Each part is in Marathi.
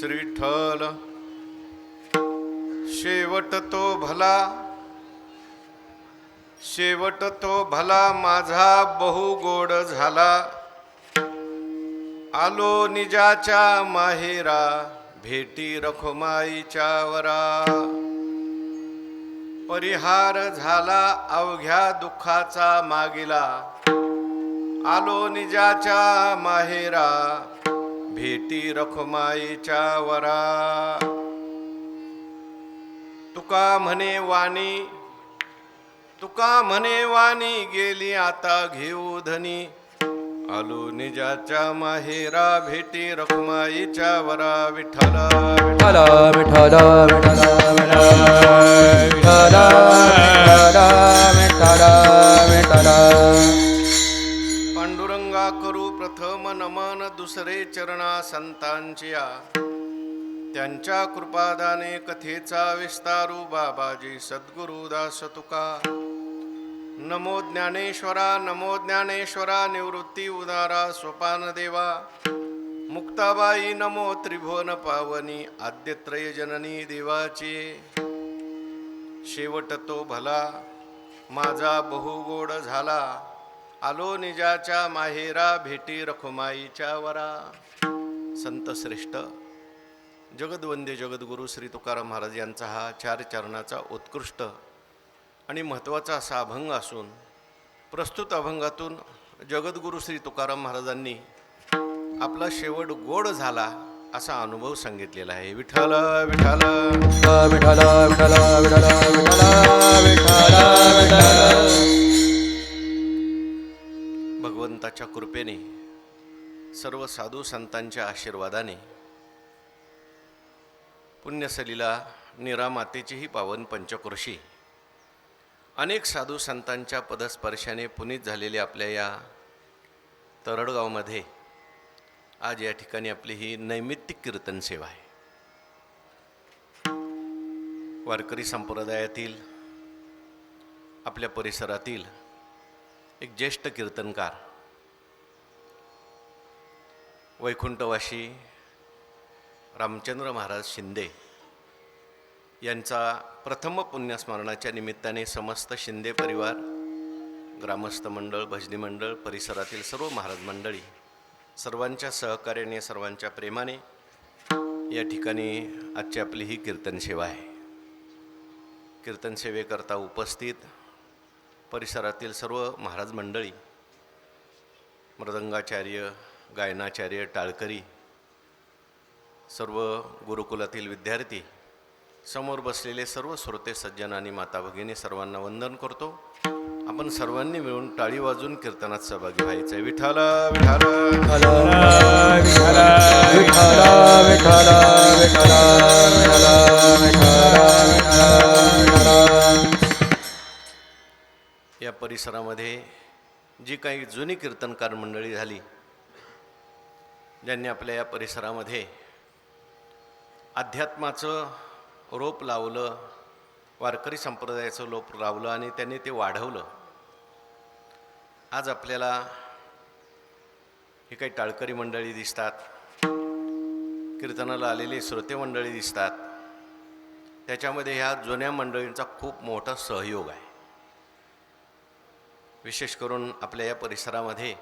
श्रीठल शेवट तो भला, शेवट तो भला माझा बहु गोड झाला। आलो निजाच्या माहेरा, भेटी रखुमाईच्या वरा। परिहार झाला अवघ्या दुःखाचा मागिला, आलो निजाच्या माहेरा, भेटी रखुमाईच्या वरा। तुका म्हणे वाणी, तुका म्हणे वाणी, गेली आता घेऊ धनी। आलो निजाच्या माहेरा, भेटी रखुमाईच्या वरा। विठ्ठल विठ्ठल विठ्ठल विठ्ठल विठ्ठल विठ्ठल विठ्ठल। पांडुरंगा करू प्रथम नमन, दुसरे चरणा संतांचिया। त्यांच्या कृपादाने कथेचा विस्तारू, बाबाजी सद्गुरु दास तुका। नमो ज्ञानेश्वरा, नमो ज्ञानेश्वरा, निवृत्ती उदारा सोपान देवा। मुक्ताबाई नमो त्रिभुवन पावनी, आद्यत्रय जननी देवाची। शेवट तो भला माझा बहुगोड झाला, आलो निजाच्या माहेरा, भेटी रखुमाईच्या वरा। संत श्रेष्ठ जगद्वंद्य जगद्गुरु श्री तुकाराम महाराज यांचा हा 4 चरणाचा उत्कृष्ट आणि महत्त्वाचा असा अभंग असून, प्रस्तुत अभंगातून जगद्गुरु श्री तुकाराम महाराजांनी आपला शेवट गोड झाला असा अनुभव सांगितलेला आहे। विठ्ठल विठ्ठल विठ्ठल विठ्ठल विठ्ठल विठ्ठल विठ्ठल। भगवंताच्या कृपेने, सर्व साधू संतांच्या आशीर्वादाने, पुण्यसलीला निरामातेचीही पावन पंचक्रोशी, अनेक साधू संतांच्या पदस्पर्शाने पुनीत झालेले आपल्या या तरडगावमध्ये आज या ठिकाणी आपली ही नैमित्तिक कीर्तन सेवा आहे। वारकरी संप्रदायातील आपल्या परिसरातील एक ज्येष्ठ कीर्तनकार, वैकुंठवासी रामचंद्र महाराज शिंदे यांचा प्रथम पुण्यस्मरणाच्या निमित्ताने समस्त शिंदे परिवार, ग्रामस्थ मंडळ, भजनी मंडळ, परिसरातील सर्व महाराज मंडळी, सर्वांच्या सहकार्याने, सर्वांच्या प्रेमाने या ठिकाणी आजची आपली ही कीर्तन सेवा आहे। कीर्तन सेवेकरता उपस्थित परिसरातील सर्व महाराज मंडळी, मृदंगाचार्य, गायनाचार्य, टाळकरी, सर्व गुरुकुलातील विद्यार्थी, समोर बसलेले सर्व श्रोते सज्जन आणि माता भगिनी, सर्वांना वंदन करतो। आपण सर्वांनी मिळून टाळी वाजून कीर्तनात सहभागी व्हायचं आहे। विठ्ठल विठ्ठल विठ्ठल विठ्ठल विठ्ठल। या परिसरामध्ये जी काही जुनी कीर्तनकार मंडळी झाली, ज्यांनी आपल्या या परिसरामध्ये अध्यात्माचं रोप लावलं, वारकरी संप्रदायाचं रोप लावलं आणि त्यांनी ते वाढवलं। आज आपल्याला ही काही टाळकरी मंडळी दिसतात, कीर्तनाला आलेली श्रोते मंडळी दिसतात, त्याच्यामध्ये ह्या जुन्या मंडळींचा खूप मोठा सहयोग आहे। विशेष करून आपल्या या परिसरामध्ये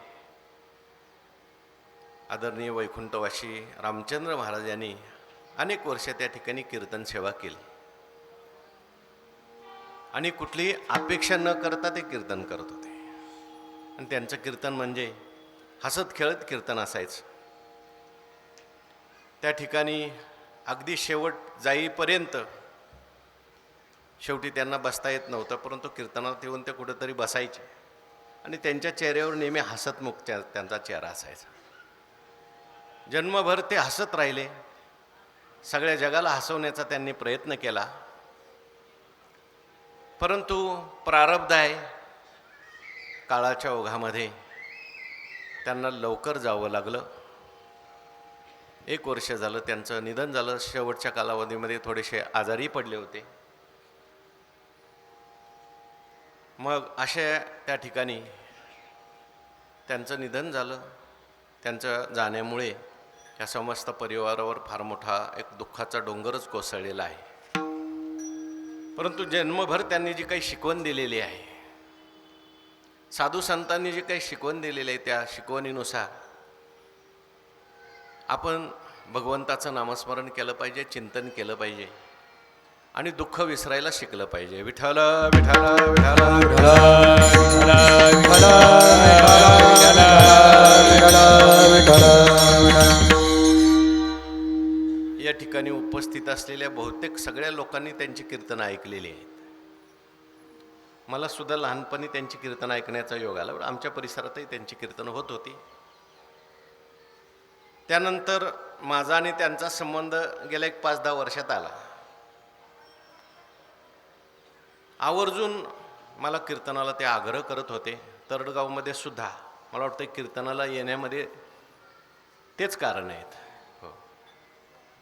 आदरणीय वैकुंठवासी रामचंद्र महाराज यांनी अनेक वर्ष त्या ठिकाणी कीर्तन सेवा केली आणि कुठलीही अपेक्षा न करता ते कीर्तन करत होते। आणि त्यांचं कीर्तन म्हणजे हसत खेळत कीर्तन असायचं। त्या ठिकाणी अगदी शेवट जाईपर्यंत, शेवटी त्यांना बसता येत नव्हतं, परंतु कीर्तनात येऊन ते कुठेतरी बसायचे आणि त्यांच्या चेहऱ्यावर नेहमी हसतमुख त्यांचा चेहरा असायचा। जन्मभर ते हसत राहिले, सगळ्या जगाला हसवण्याचा त्यांनी प्रयत्न केला, परंतु प्रारब्ध आहे, काळाच्या ओघामध्ये त्यांना लवकर जावं लागलं। 1 वर्ष झालं त्यांचं निधन झालं। शेवटच्या कालावधीमध्ये थोडेसे आजारी पडले होते। मग अशा त्या ठिकाणी त्यांचं निधन झालं। त्यांचं जाण्यामुळे या समस्त परिवारावर फार मोठा एक दुःखाचा डोंगरच कोसळलेला आहे. परंतु जन्मभर त्यांनी जी काही शिकवण दिलेली आहे, साधू संतांनी जी काही शिकवण दिलेली आहे, त्या शिकवणीनुसार आपण भगवंताचं नामस्मरण केलं पाहिजे, चिंतन केलं पाहिजे आणि दुःख विसरायला शिकलं पाहिजे. विठ्ठल विठ्ठल विठ्ठल या ठिकाणी उपस्थित असलेल्या बहुतेक सगळ्या लोकांनी त्यांची कीर्तनं ऐकलेली आहेत. मला सुद्धा लहानपणी त्यांची कीर्तन ऐकण्याचा योग आला. आमच्या परिसरातही त्यांची कीर्तनं होत होती. त्यानंतर माझा आणि त्यांचा संबंध गेल्या 5-10 वर्षात आला. आवर्जून मला कीर्तनाला ते आग्रह करत होते. तरडगावमध्ये सुद्धा मला वाटतं कीर्तनाला येण्यामध्ये तेच कारण आहेत. हो,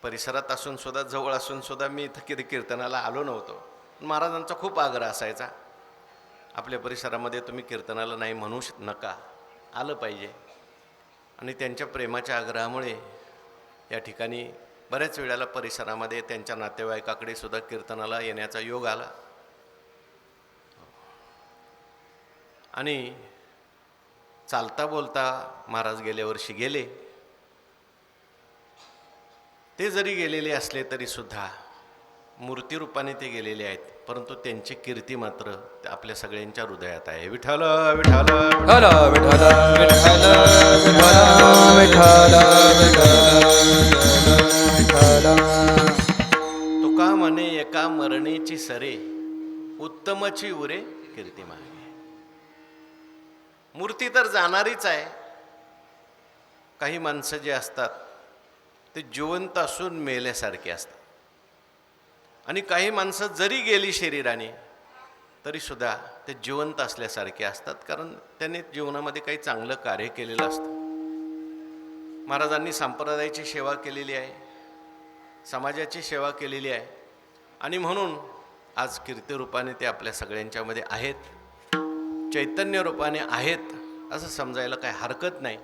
परिसरात असून सुद्धा, जवळ असून सुद्धा मी इथं कधी कीर्तनाला आलो नव्हतो. महाराजांचा खूप आग्रह असायचा, आपल्या परिसरामध्ये तुम्ही कीर्तनाला नाही म्हणू नका, आलं पाहिजे. आणि त्यांच्या प्रेमाच्या आग्रहामुळे या ठिकाणी बऱ्याच वेळेला परिसरामध्ये त्यांच्या नातेवाईकाकडे सुद्धा कीर्तनाला येण्याचा योग आला. आणि चालता बोलता महाराज गेल्या वर्षी गेले. ते जरी गेलेले असले तरी सुद्धा मूर्तिरूपाने ते गेलेले आहेत, परंतु त्यांची कीर्ती मात्र आपल्या सगळ्यांच्या हृदयात आहे. विठ्ठल विठ्ठल तुका म्हणे एका मरणेची सरे, उत्तमची उरे कीर्ती मागे. मूर्ती तर जाणारीच आहे. काही माणसं जे असतात ते जिवंत असून मेल्यासारखी असतात, आणि काही माणसं जरी गेली शरीराने तरी सुद्धा ते जिवंत असल्यासारखे असतात, कारण त्यांनी जीवनामध्ये काही चांगलं कार्य केलेलं असतं. महाराजांनी संप्रदायाची सेवा केलेली आहे, समाजाची सेवा केलेली आहे, आणि म्हणून आज कीर्तिरूपाने ते आपल्या सगळ्यांच्यामध्ये आहेत, चैतन्य रूपाने आहेत असं समजायला काही हरकत नाही.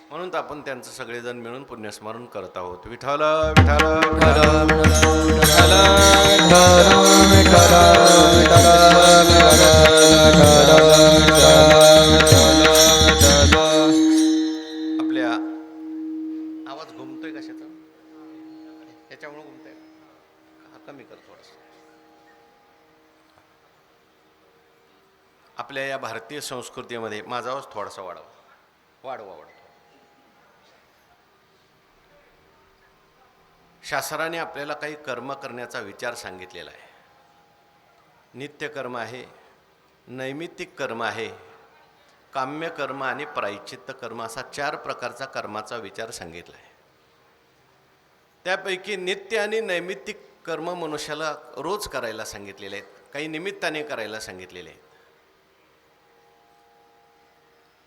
म्हणून तर आपण त्यांचं सगळेजण मिळून पुण्यस्मरण करत आहोत. विठ्ठल विठ्ठल आपल्या आवाज घुमतोय कशाचा? याच्यामुळे घुमतोय, कमी कर थोडंसं. आपल्या या भारतीय संस्कृतीमध्ये माझा आवाज थोडासा वाढवा. शास्त्राने आपल्याला काही कर्म करण्याचा विचार सांगितलेला आहे. नित्यकर्म आहे, नैमित्तिक कर्म आहे, काम्य कर्म आणि प्रायश्चित्त कर्म, असा 4 प्रकारचा कर्माचा विचार सांगितला आहे. त्यापैकी नित्य आणि नैमित्तिक कर्म मनुष्याला रोज करायला सांगितलेले आहेत, काही निमित्ताने करायला सांगितलेले आहेत.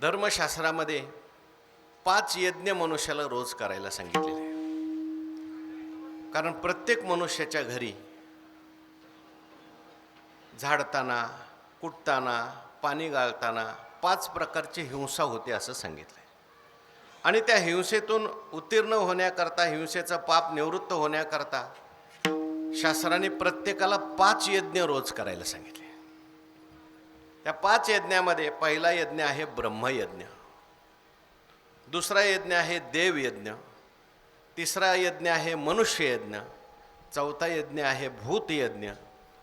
धर्मशास्त्रामध्ये 5 यज्ञ मनुष्याला रोज करायला सांगितलेले आहे. कारण प्रत्येक मनुष्याच्या घरी झाडताना, कुटताना, पाणी गाळताना 5 प्रकारची हिंसा होते असं सांगितलं आहे. आणि त्या हिंसेतून उत्तीर्ण होण्याकरता, हिंसेचं पाप निवृत्त होण्याकरता शास्त्राने प्रत्येकाला 5 यज्ञ रोज करायला सांगितले. त्या 5 यज्ञामध्ये पहिला यज्ञ आहे ब्रह्मयज्ञ, दुसरा यज्ञ आहे देवयज्ञ, तिसरा यज्ञ आहे मनुष्ययज्ञ, चौथा यज्ञ आहे भूतयज्ञ,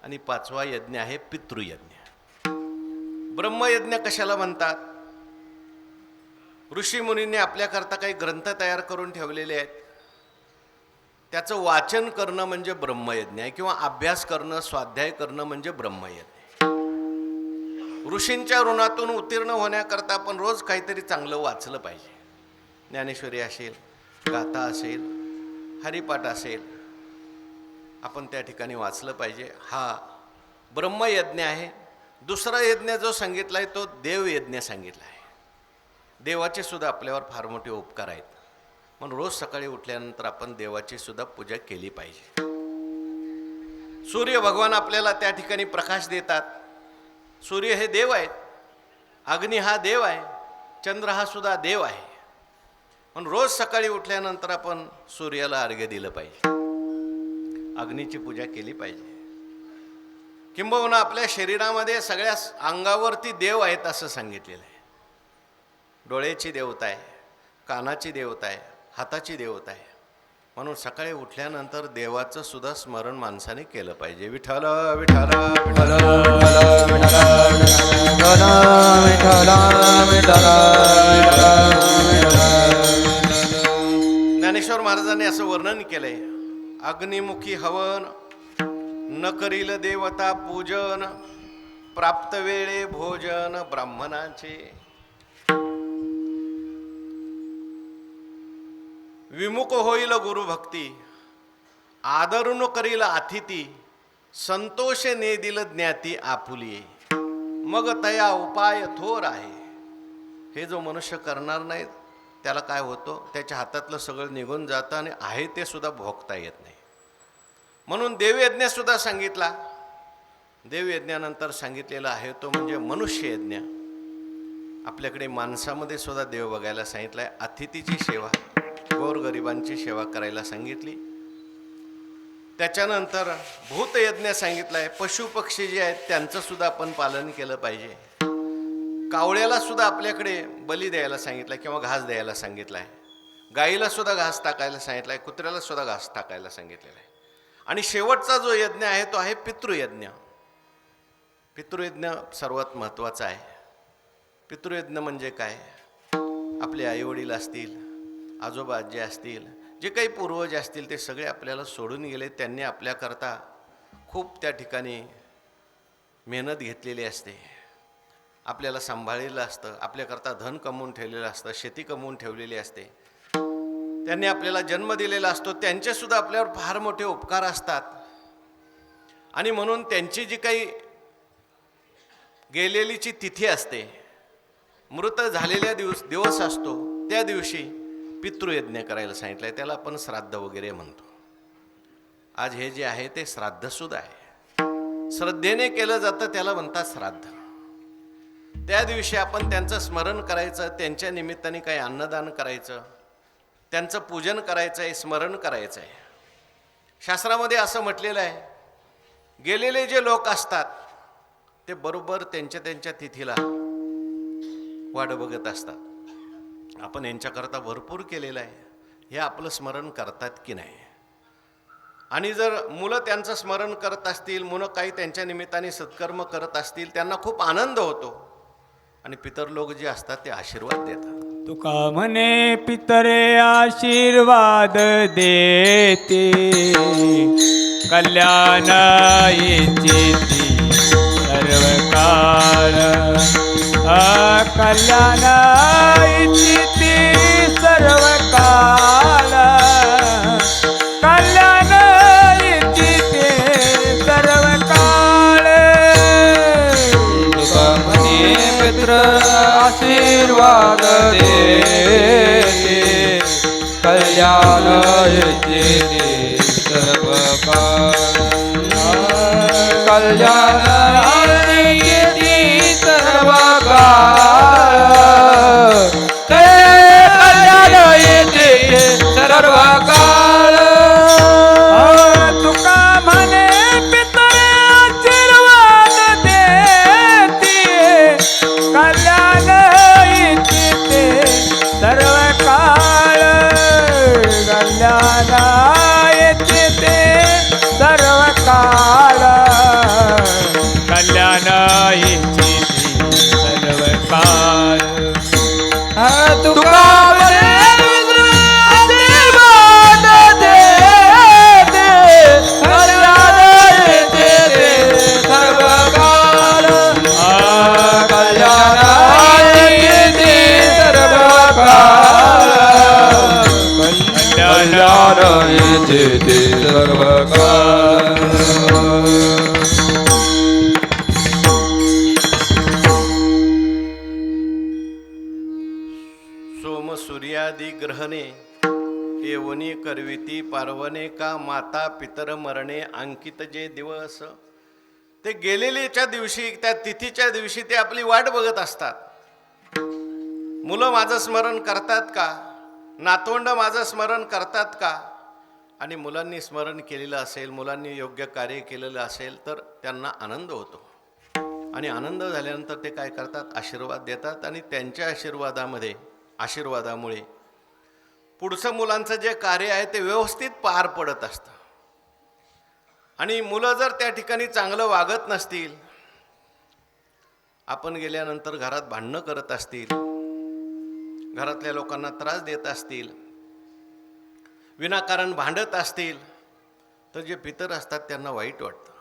आणि 5वा यज्ञ आहे पितृयज्ञ. ब्रह्मयज्ञ कशाला म्हणतात? ऋषीमुनींनी आपल्याकरता काही ग्रंथ तयार करून ठेवलेले आहेत, त्याचं वाचन करणं म्हणजे ब्रह्मयज्ञ आहे, किंवा अभ्यास करणं, स्वाध्याय करणं म्हणजे ब्रह्मयज्ञ. ऋषींच्या ऋणातून उत्तीर्ण होण्याकरता आपण रोज काहीतरी चांगलं वाचलं पाहिजे. ज्ञानेश्वरी असेल, गाथा असेल, हरिपाठ असेल, आपण त्या ठिकाणी वाचलं पाहिजे. हा ब्रह्मयज्ञ आहे. दुसरा यज्ञ जो सांगितला आहे तो देवयज्ञ सांगितला आहे. देवाचे सुद्धा आपल्यावर फार मोठे उपकार आहेत, म्हणून रोज सकाळी उठल्यानंतर आपण देवाची सुद्धा पूजा केली पाहिजे. सूर्य भगवान आपल्याला त्या ठिकाणी प्रकाश देतात. सूर्य हे देव आहेत, अग्नी हा देव आहे, चंद्र हा सुद्धा देव आहे. पण रोज सकाळी उठल्यानंतर आपण सूर्याला अर्घ्य दिलं पाहिजे, अग्नीची पूजा केली पाहिजे. किंबहुना आपल्या शरीरामध्ये सगळ्या अंगावरती देव आहेत असं सांगितलेलं आहे. डोळ्याची देवता आहे, कानाची देवता आहे, हाताची देवता आहे. म्हणून सकाळी उठल्यानंतर देवाचं सुद्धा स्मरण माणसाने केलं पाहिजे. विठ्ठल विठ्ठल विठ्ठल ज्ञानेश्वर महाराजांनी असं वर्णन केलंय. अग्निमुखी हवन न करील देवता पूजन, प्राप्त वेळे भोजन ब्राह्मणाचे. विमुख होईल गुरुभक्ती, आदरून करील अतिथी, संतोष ने दिल ज्ञाती आपुली, मग तया उपाय थोर आहे. हे जो मनुष्य करणार नाही त्याला काय होतं, त्याच्या हातातलं सगळं निघून जातं आणि आहे ते सुद्धा भोगता येत नाही. म्हणून देवयज्ञ सुद्धा सांगितला. देवयज्ञानंतर सांगितलेला आहे तो म्हणजे मनुष्य यज्ञ. आपल्याकडे माणसामध्ये सुद्धा देव बघायला सांगितलं आहे. अतिथीची सेवा, गोरगरिबांची सेवा करायला सांगितली. त्याच्यानंतर भूतयज्ञ सांगितलं आहे. पशुपक्षी जे आहेत त्यांचं सुद्धा आपण पालन केलं पाहिजे. कावळ्याला सुद्धा आपल्याकडे बली द्यायला सांगितलं आहे किंवा घास द्यायला सांगितलं आहे. गाईला सुद्धा घास टाकायला सांगितलं आहे, कुत्र्याला सुद्धा घास टाकायला सांगितलेलं आहे. आणि शेवटचा जो यज्ञ आहे तो आहे पितृयज्ञ. पितृयज्ञ सर्वात महत्त्वाचा आहे. पितृयज्ञ म्हणजे काय, आपले आईवडील असतील, आजोबा आजी असतील, जे काही पूर्वज असतील ते सगळे आपल्याला सोडून गेले. त्यांनी आपल्याकरता खूप त्या ठिकाणी मेहनत घेतलेली असते, आपल्याला सांभाळलेलं असतं, आपल्याकरता धन कमवून ठेवलेलं असतं, शेती कमवून ठेवलेली असते, त्यांनी आपल्याला जन्म दिलेला असतो. त्यांचेसुद्धा आपल्यावर फार मोठे उपकार असतात. आणि म्हणून त्यांची जी काही गेलेलीची तिथी असते, मृत झालेल्या दिवस असतो, त्या दिवशी पितृयज्ञ करायला सांगितलं आहे. त्याला आपण श्राद्ध वगैरे म्हणतो. आज हे जे आहे ते श्राद्धसुद्धा आहे. श्रद्धेने केलं जातं त्याला म्हणतात श्राद्ध. त्या दिवशी आपण त्यांचं स्मरण करायचं, त्यांच्या निमित्ताने काही अन्नदान करायचं, त्यांचं पूजन करायचं आहे, स्मरण करायचं आहे. शास्त्रामध्ये असं म्हटलेलं आहे, गेलेले जे लोक असतात ते बरोबर त्यांच्या तिथीला वाट बघत असतात. आपण यांच्याकरता भरपूर केलेलं आहे, हे आपलं स्मरण करतात की नाही. आणि जर मुलं त्यांचं स्मरण करत असतील, मुलं काही त्यांच्या निमित्ताने सत्कर्म करत असतील, त्यांना खूप आनंद होतो. आणि पितर लोक जे असतात ते आशीर्वाद देतात. तुका म्हणे पितरे आशीर्वाद देते, कल्याण इच्छिती सर्व काळ. कल्याण इच्छिती सर्व काळ, कल्याण इच्छिती सर्व काळ. तुका म्हणे पित्र आशीर्वाद देते, कल्याण इच्छिते सर्व काळ. कल्याण इच्छिते सर्व काळ, कल्याण इच्छिते सर्व काळ. तुका म्हणे पितरे आशीर्वाद देते, कल्याण इच्छिते सर्व काळ, कल्याण इच्छिते सर्व काळ, कल्याण इच्छिते सर्व काळ. तुका म्हणे आशीर्वाद देते, कल्याण इच्छिते सर्व काळ. कल्याण इच्छिते सर्व काळ, कल्याण इच्छिते सर्व काळ. सोम सूर्यादी ग्रहणे येवनी करविती पार्वणे, का माता पितर मरणे अंकित जे दिवस. ते गेलेल्याच्या दिवशी, त्या तिथीच्या दिवशी ते आपली वाट बघत असतात. मुलं माझं स्मरण करतात का, नातवंड माझं स्मरण करतात का? आणि मुलांनी स्मरण केलेलं असेल, मुलांनी योग्य कार्य केलेलं असेल तर त्यांना आनंद होतो. आणि आनंद झाल्यानंतर ते काय करतात? आशीर्वाद देतात. आणि त्यांच्या आशीर्वादामुळे पुढचं मुलांचं जे कार्य आहे ते व्यवस्थित पार पडत असतं. आणि मुलं जर त्या ठिकाणी चांगलं वागत नसतील, आपण गेल्यानंतर घरात भांडणं करत असतील, घरातल्या लोकांना त्रास देत असतील, विनाकारण भांडत असतील, तर जे पितर असतात त्यांना वाईट वाटतं.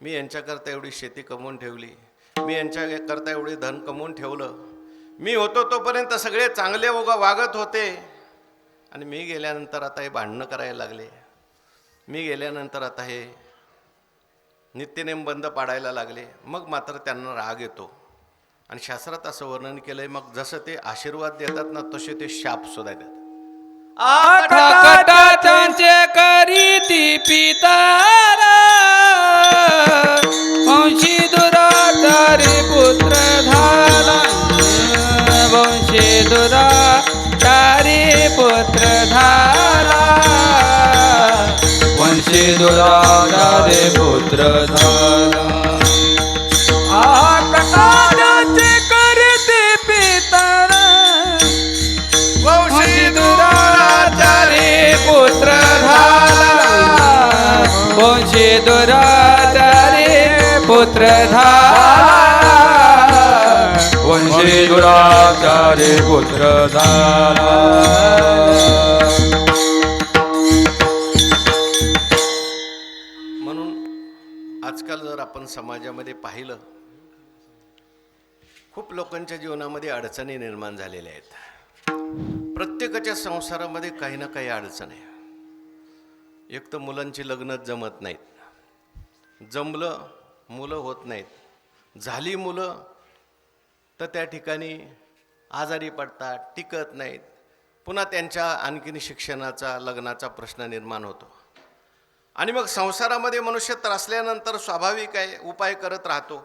मी यांच्याकरता एवढी शेती कमवून ठेवली, मी यांच्याकरता एवढे धन कमवून ठेवलं, मी होतो तोपर्यंत सगळे चांगले वागत होते, आणि मी गेल्यानंतर आता हे भांडणं करायला लागले, मी गेल्यानंतर आता हे नित्यनेम बंद पाडायला लागले. मग मात्र त्यांना राग येतो. आणि शास्त्रात असं वर्णन केलंय, मग जसं ते आशीर्वाद देतात ना तसे ते शाप सुद्धा देतात. आठ त्यांचे करीती पितारा वंशी दुराचारी पुत्र झाला वंशी दुराचारी पुत्र झाला वंशी दुराचारी पुत्र झाला आकाशाचे करते पितर वंशी दुराचारी पुत्र झाला वंशी दुराचारी पुत्र झाला वंशी दुराचारी पुत्र झाला. म्हणून आजकाल जर आपण समाजामध्ये पाहिलं, खूप लोकांच्या जीवनामध्ये अडचणी निर्माण झालेल्या आहेत. प्रत्येकाच्या संसारामध्ये काही ना काही अडचण आहे. एक तर मुलांची लग्न जमत नाहीत, जमलं मुलं होत नाहीत, झाली मुलं तर त्या ठिकाणी आजारी पडतात, टिकत नाहीत, पुन्हा त्यांच्या आणखीन शिक्षणाचा लग्नाचा प्रश्न निर्माण होतो. आणि मग संसारामध्ये मनुष्य त्रासल्यानंतर स्वाभाविक आहे उपाय करत राहतो.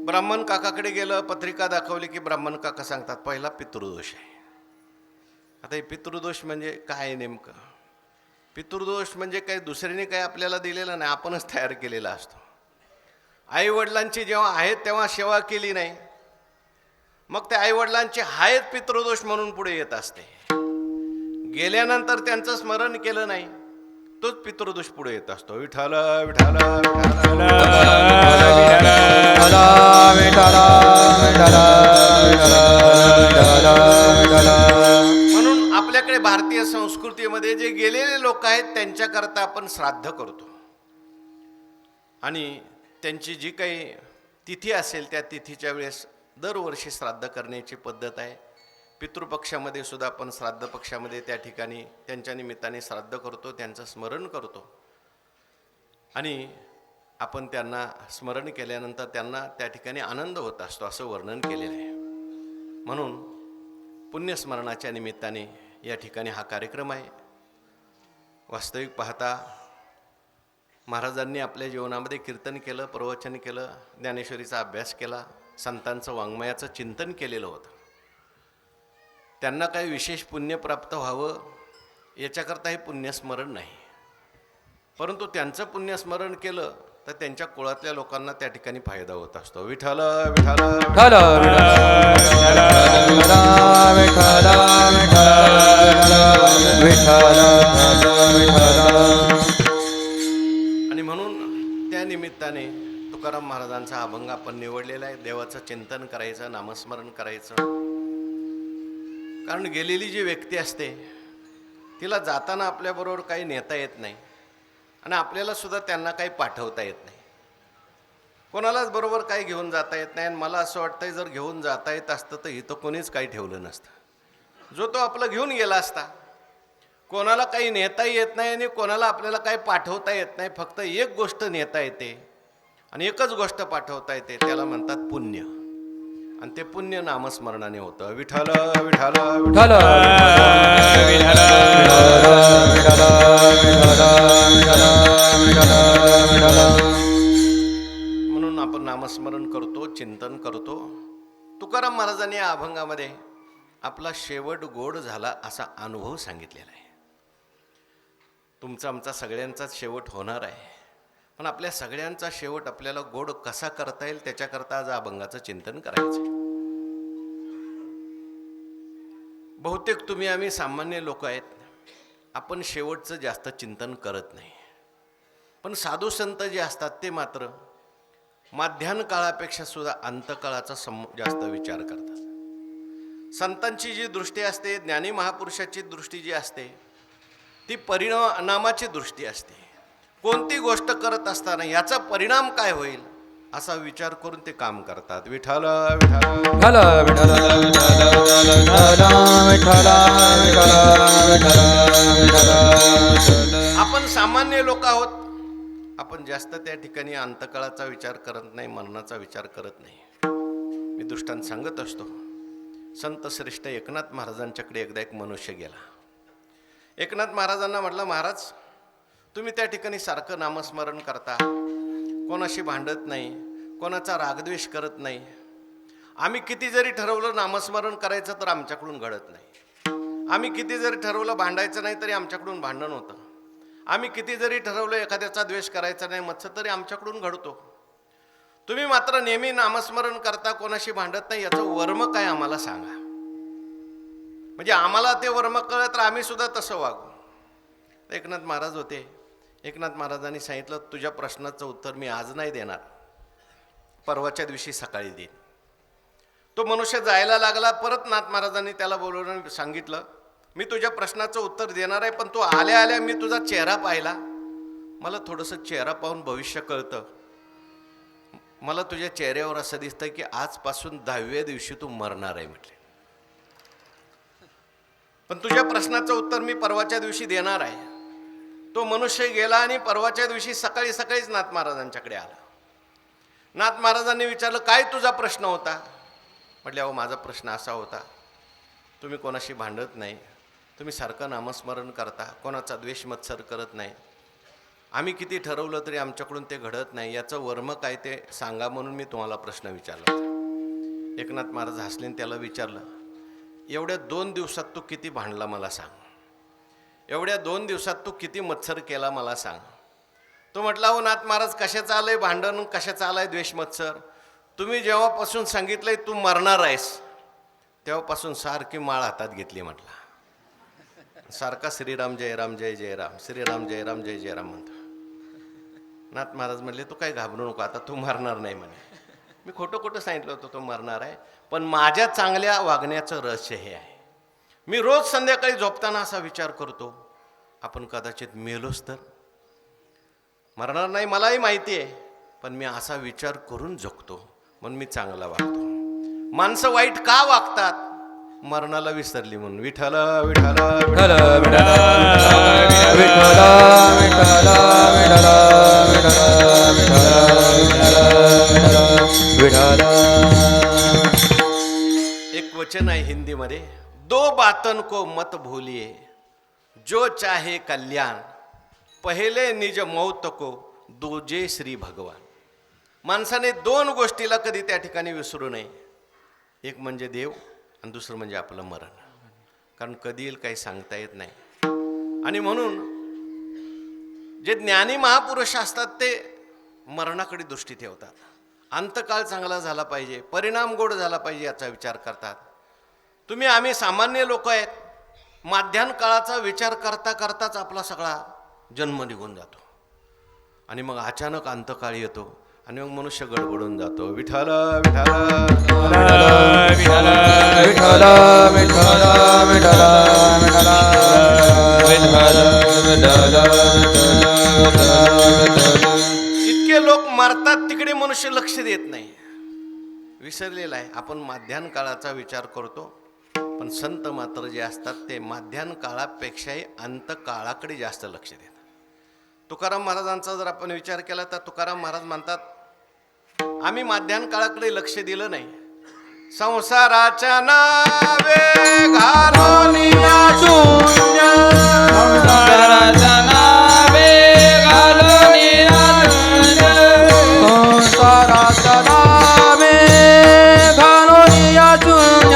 ब्राह्मण काकाकडे गेलं, पत्रिका दाखवली की ब्राह्मण काका सांगतात पहिला पितृदोष आहे. आता हे पितृदोष म्हणजे काय नेमकं? पितृदोष म्हणजे काही दुसऱ्याने काही आपल्याला दिलेलं नाही, आपणच तयार केलेला असतो. आई वडिलांची जेव्हा आहेत तेव्हा सेवा केली नाही, मग त्या आई वडिलांचे आहेत पितृदोष म्हणून पुढे येत असते. गेल्यानंतर त्यांचं स्मरण केलं नाही, तोच पितृदोष पुढे येत असतो. विठ्ठल विठ्ठल विठ्ठल म्हणून आपल्याकडे भारतीय संस्कृतीमध्ये जे गेलेले लोक आहेत त्यांच्याकरता आपण श्राद्ध करतो. आणि त्यांची जी काही तिथी असेल त्या तिथीच्या वेळेस दरवर्षी श्राद्ध करण्याची पद्धत आहे. पितृपक्षामध्ये सुद्धा आपण श्राद्ध पक्षामध्ये त्या ठिकाणी त्यांच्या निमित्ताने श्राद्ध करतो, त्यांचं स्मरण करतो. आणि आपण त्यांना स्मरण केल्यानंतर त्यांना त्या ठिकाणी आनंद होत असतो असं वर्णन केलेलं आहे. म्हणून पुण्यस्मरणाच्या निमित्ताने या ठिकाणी हा कार्यक्रम आहे. वास्तविक पाहता महाराजांनी आपल्या जीवनामध्ये कीर्तन केलं, प्रवचन केलं, ज्ञानेश्वरीचा अभ्यास केला, संतांचं वाङ्मयाचं चिंतन केलेलं होतं. त्यांना काही विशेष पुण्य प्राप्त व्हावं याच्याकरता हे पुण्यस्मरण नाही, परंतु त्यांचं पुण्यस्मरण केलं तर त्यांच्या कुळातल्या लोकांना त्या ठिकाणी फायदा होत असतो. विठ्ठल विठ्ठल आणि म्हणून त्या निमित्ताने तुकाराम महाराजांचा अभंग आपण निवडलेला आहे. देवाचं चिंतन करायचं, नामस्मरण करायचं. कारण गेलेली जी व्यक्ती असते तिला जाताना आपल्याबरोबर काही नेता येत नाही आणि आपल्याला सुद्धा त्यांना काही पाठवता येत नाही, कोणालाच बरोबर काही घेऊन जाता येत नाही. आणि मला असं वाटतंय जर घेऊन जाता येत असतं तर इथं कोणीच काही ठेवलं नसतं, जो तो आपलं घेऊन गेला असता. कोणाला काही नेता येत नाही आणि कोणाला आपल्याला काही पाठवता येत नाही. फक्त एक गोष्ट नेता येते आणि एकच गोष्ट पाठवता येते, त्याला म्हणतात पुण्य. आणि ते पुण्य नामस्मरणाने होतं. विठ्ठल विठ्ठल विठ्ठल म्हणून आपण नामस्मरण करतो, चिंतन करतो. तुकाराम महाराजांनी या अभंगामध्ये आपला शेवट गोड झाला असा अनुभव सांगितलेला आहे. तुमचा आमचा सगळ्यांचाच शेवट होणार आहे, पण आपल्या सगळ्यांचा शेवट आपल्याला गोड कसा करता येईल त्याच्याकरता आज अभंगाचं चिंतन करायचं आहे. बहुतेक तुम्ही आम्ही सामान्य लोक आहेत, आपण शेवटचं जास्त चिंतन करत नाही. पण साधू संत जे असतात ते मात्र माध्यान्ह काळापेक्षा सुद्धा अंतकाळाचा जास्त विचार करतात. संतांची जी दृष्टी असते, ज्ञानी महापुरुषाची दृष्टी जी असते, ती परिणामाची दृष्टी असते. कोणती गोष्ट करत असताना याचा परिणाम काय होईल असा विचार करून ते काम करतात. विठ्ठल विठ्ठल आपण सामान्य लोक आहोत. आपण जास्त त्या ठिकाणी अंतकाळाचा विचार करत नाही, मरणाचा विचार करत नाही. मी दृष्टांत सांगत असतो. संत श्रेष्ठ एकनाथ महाराजांच्याकडे एकदा एक मनुष्य गेला. एकनाथ महाराजांना म्हटलं, महाराज तुम्ही त्या ठिकाणी सारखं नामस्मरण करता, कोणाशी भांडत नाही, कोणाचा रागद्वेष करत नाही. आम्ही किती जरी ठरवलं नामस्मरण करायचं तर आमच्याकडून घडत नाही. आम्ही किती जरी ठरवलं भांडायचं नाही तरी आमच्याकडून भांडण होतं. आम्ही किती जरी ठरवलं एखाद्याचा द्वेष करायचा नाही मत्सर तरी आमच्याकडून घडतो. तुम्ही मात्र नेहमी नामस्मरण करता, कोणाशी भांडत नाही, याचं वर्म काय आम्हाला सांगा. म्हणजे आम्हाला ते वर्म कळलं तर आम्ही सुद्धा तसं वागू. एकनाथ महाराज होते. एकनाथ महाराजांनी सांगितलं, तुझ्या प्रश्नाचं उत्तर मी आज नाही देणार, परवाच्या दिवशी सकाळी देईन. तो मनुष्य जायला लागला. परत नाथ महाराजांनी त्याला बोलवून सांगितलं, मी तुझ्या प्रश्नाचं उत्तर देणार आहे, पण तू आल्या आल्या मी तुझा चेहरा पाहिला, मला थोडंसं चेहरा पाहून भविष्य कळतं. मला तुझ्या चेहऱ्यावर असं दिसतं की आजपासून 10व्या दिवशी तू मरणार आहे म्हटले. पण तुझ्या प्रश्नाचं उत्तर मी परवाच्या दिवशी देणार आहे. तो मनुष्य गेला आणि परवाच्या दिवशी सकाळी सकाळीच नाथ महाराजांच्याकडे आला. नाथ महाराजांनी विचारलं, काय तुझा प्रश्न होता? म्हटले, अहो माझा प्रश्न असा होता, तुम्ही कोणाशी भांडत नाही, तुम्ही सारखं नामस्मरण करता, कोणाचा द्वेष मत्सर करत नाही, आम्ही किती ठरवलं तरी आमच्याकडून ते घडत नाही, याचं वर्म काय ते सांगा म्हणून मी तुम्हाला प्रश्न विचारला. एकनाथ महाराज हसले आणि त्याला विचारलं, एवढ्या 2 दिवसात तू किती भांडला मला सांग, एवढ्या 2 दिवसात तू किती मत्सर केला मला सांग. तो म्हटला, हो नाथ महाराज, कशाचं आलंय भांडण, कशाचं आलंय द्वेष मत्सर, तुम्ही जेव्हापासून सांगितलंय तू मरणार आहेस तेव्हापासून सारखी माळ हातात घेतली म्हटला. सारखा श्रीराम जय राम जय जय राम, श्रीराम जय राम जय जय राम म्हणतो. नाथ महाराज म्हणले, तू काय घाबरू नको, आता तू मरणार नाही म्हणे. मी खोटं खोटं सांगितलं होतं तो मरणार आहे, पण माझ्या चांगल्या वागण्याचं रहस्य हे आहे. मी रोज संध्याकाळी झोपताना असा विचार करतो, आपण कदाचित मेलोच तर. मरणार नाही मलाही माहिती आहे, पण मी असा विचार करून जगतो म्हणून मी चांगला वागतो. माणसं वाईट का वागतात? मरणाला विसरली म्हणून. विठ्ठल विठ्ठल विठ्ठल एक वचन आहे हिंदीमध्ये, दो बातन को मत भूलिए, जो चाहे कल्याण, पहिले निज मौत को दूजे श्री भगवान. माणसाने 2 गोष्टीला कधी त्या ठिकाणी विसरू नये. एक म्हणजे देव आणि दुसरं म्हणजे आपलं मरण. कारण कधी येईल काही सांगता येत नाही. आणि म्हणून जे ज्ञानी महापुरुष असतात ते मरणाकडे दृष्टी ठेवतात. अंतकाळ चांगला झाला पाहिजे, परिणाम गोड झाला पाहिजे याचा विचार करतात. तुम्ही आम्ही सामान्य लोक आहेत, माध्यान्ह काळाचा विचार करता करताच आपला सगळा जन्म निघून जातो आणि मग अचानक अंतकाळ येतो आणि मग मनुष्य गडबडून जातो. विठ्ठल इतके लोक मरतात, तिकडे मनुष्य लक्ष देत नाही, विसरलेला आहे. आपण माध्यान्ह काळाचा विचार करतो, पण संत मात्र जे असतात ते माध्यान्ह काळापेक्षाही अंतकाळाकडे जास्त लक्ष देतात. तुकाराम महाराजांचा जर आपण विचार केला तर तुकाराम महाराज म्हणतात, आम्ही माध्यान्ह काळाकडे लक्ष दिलं नाही, संसाराच्या नावे घालून शून्य, संसाराच्या नावे घालून संसाराच्या नावे घालून शून्य,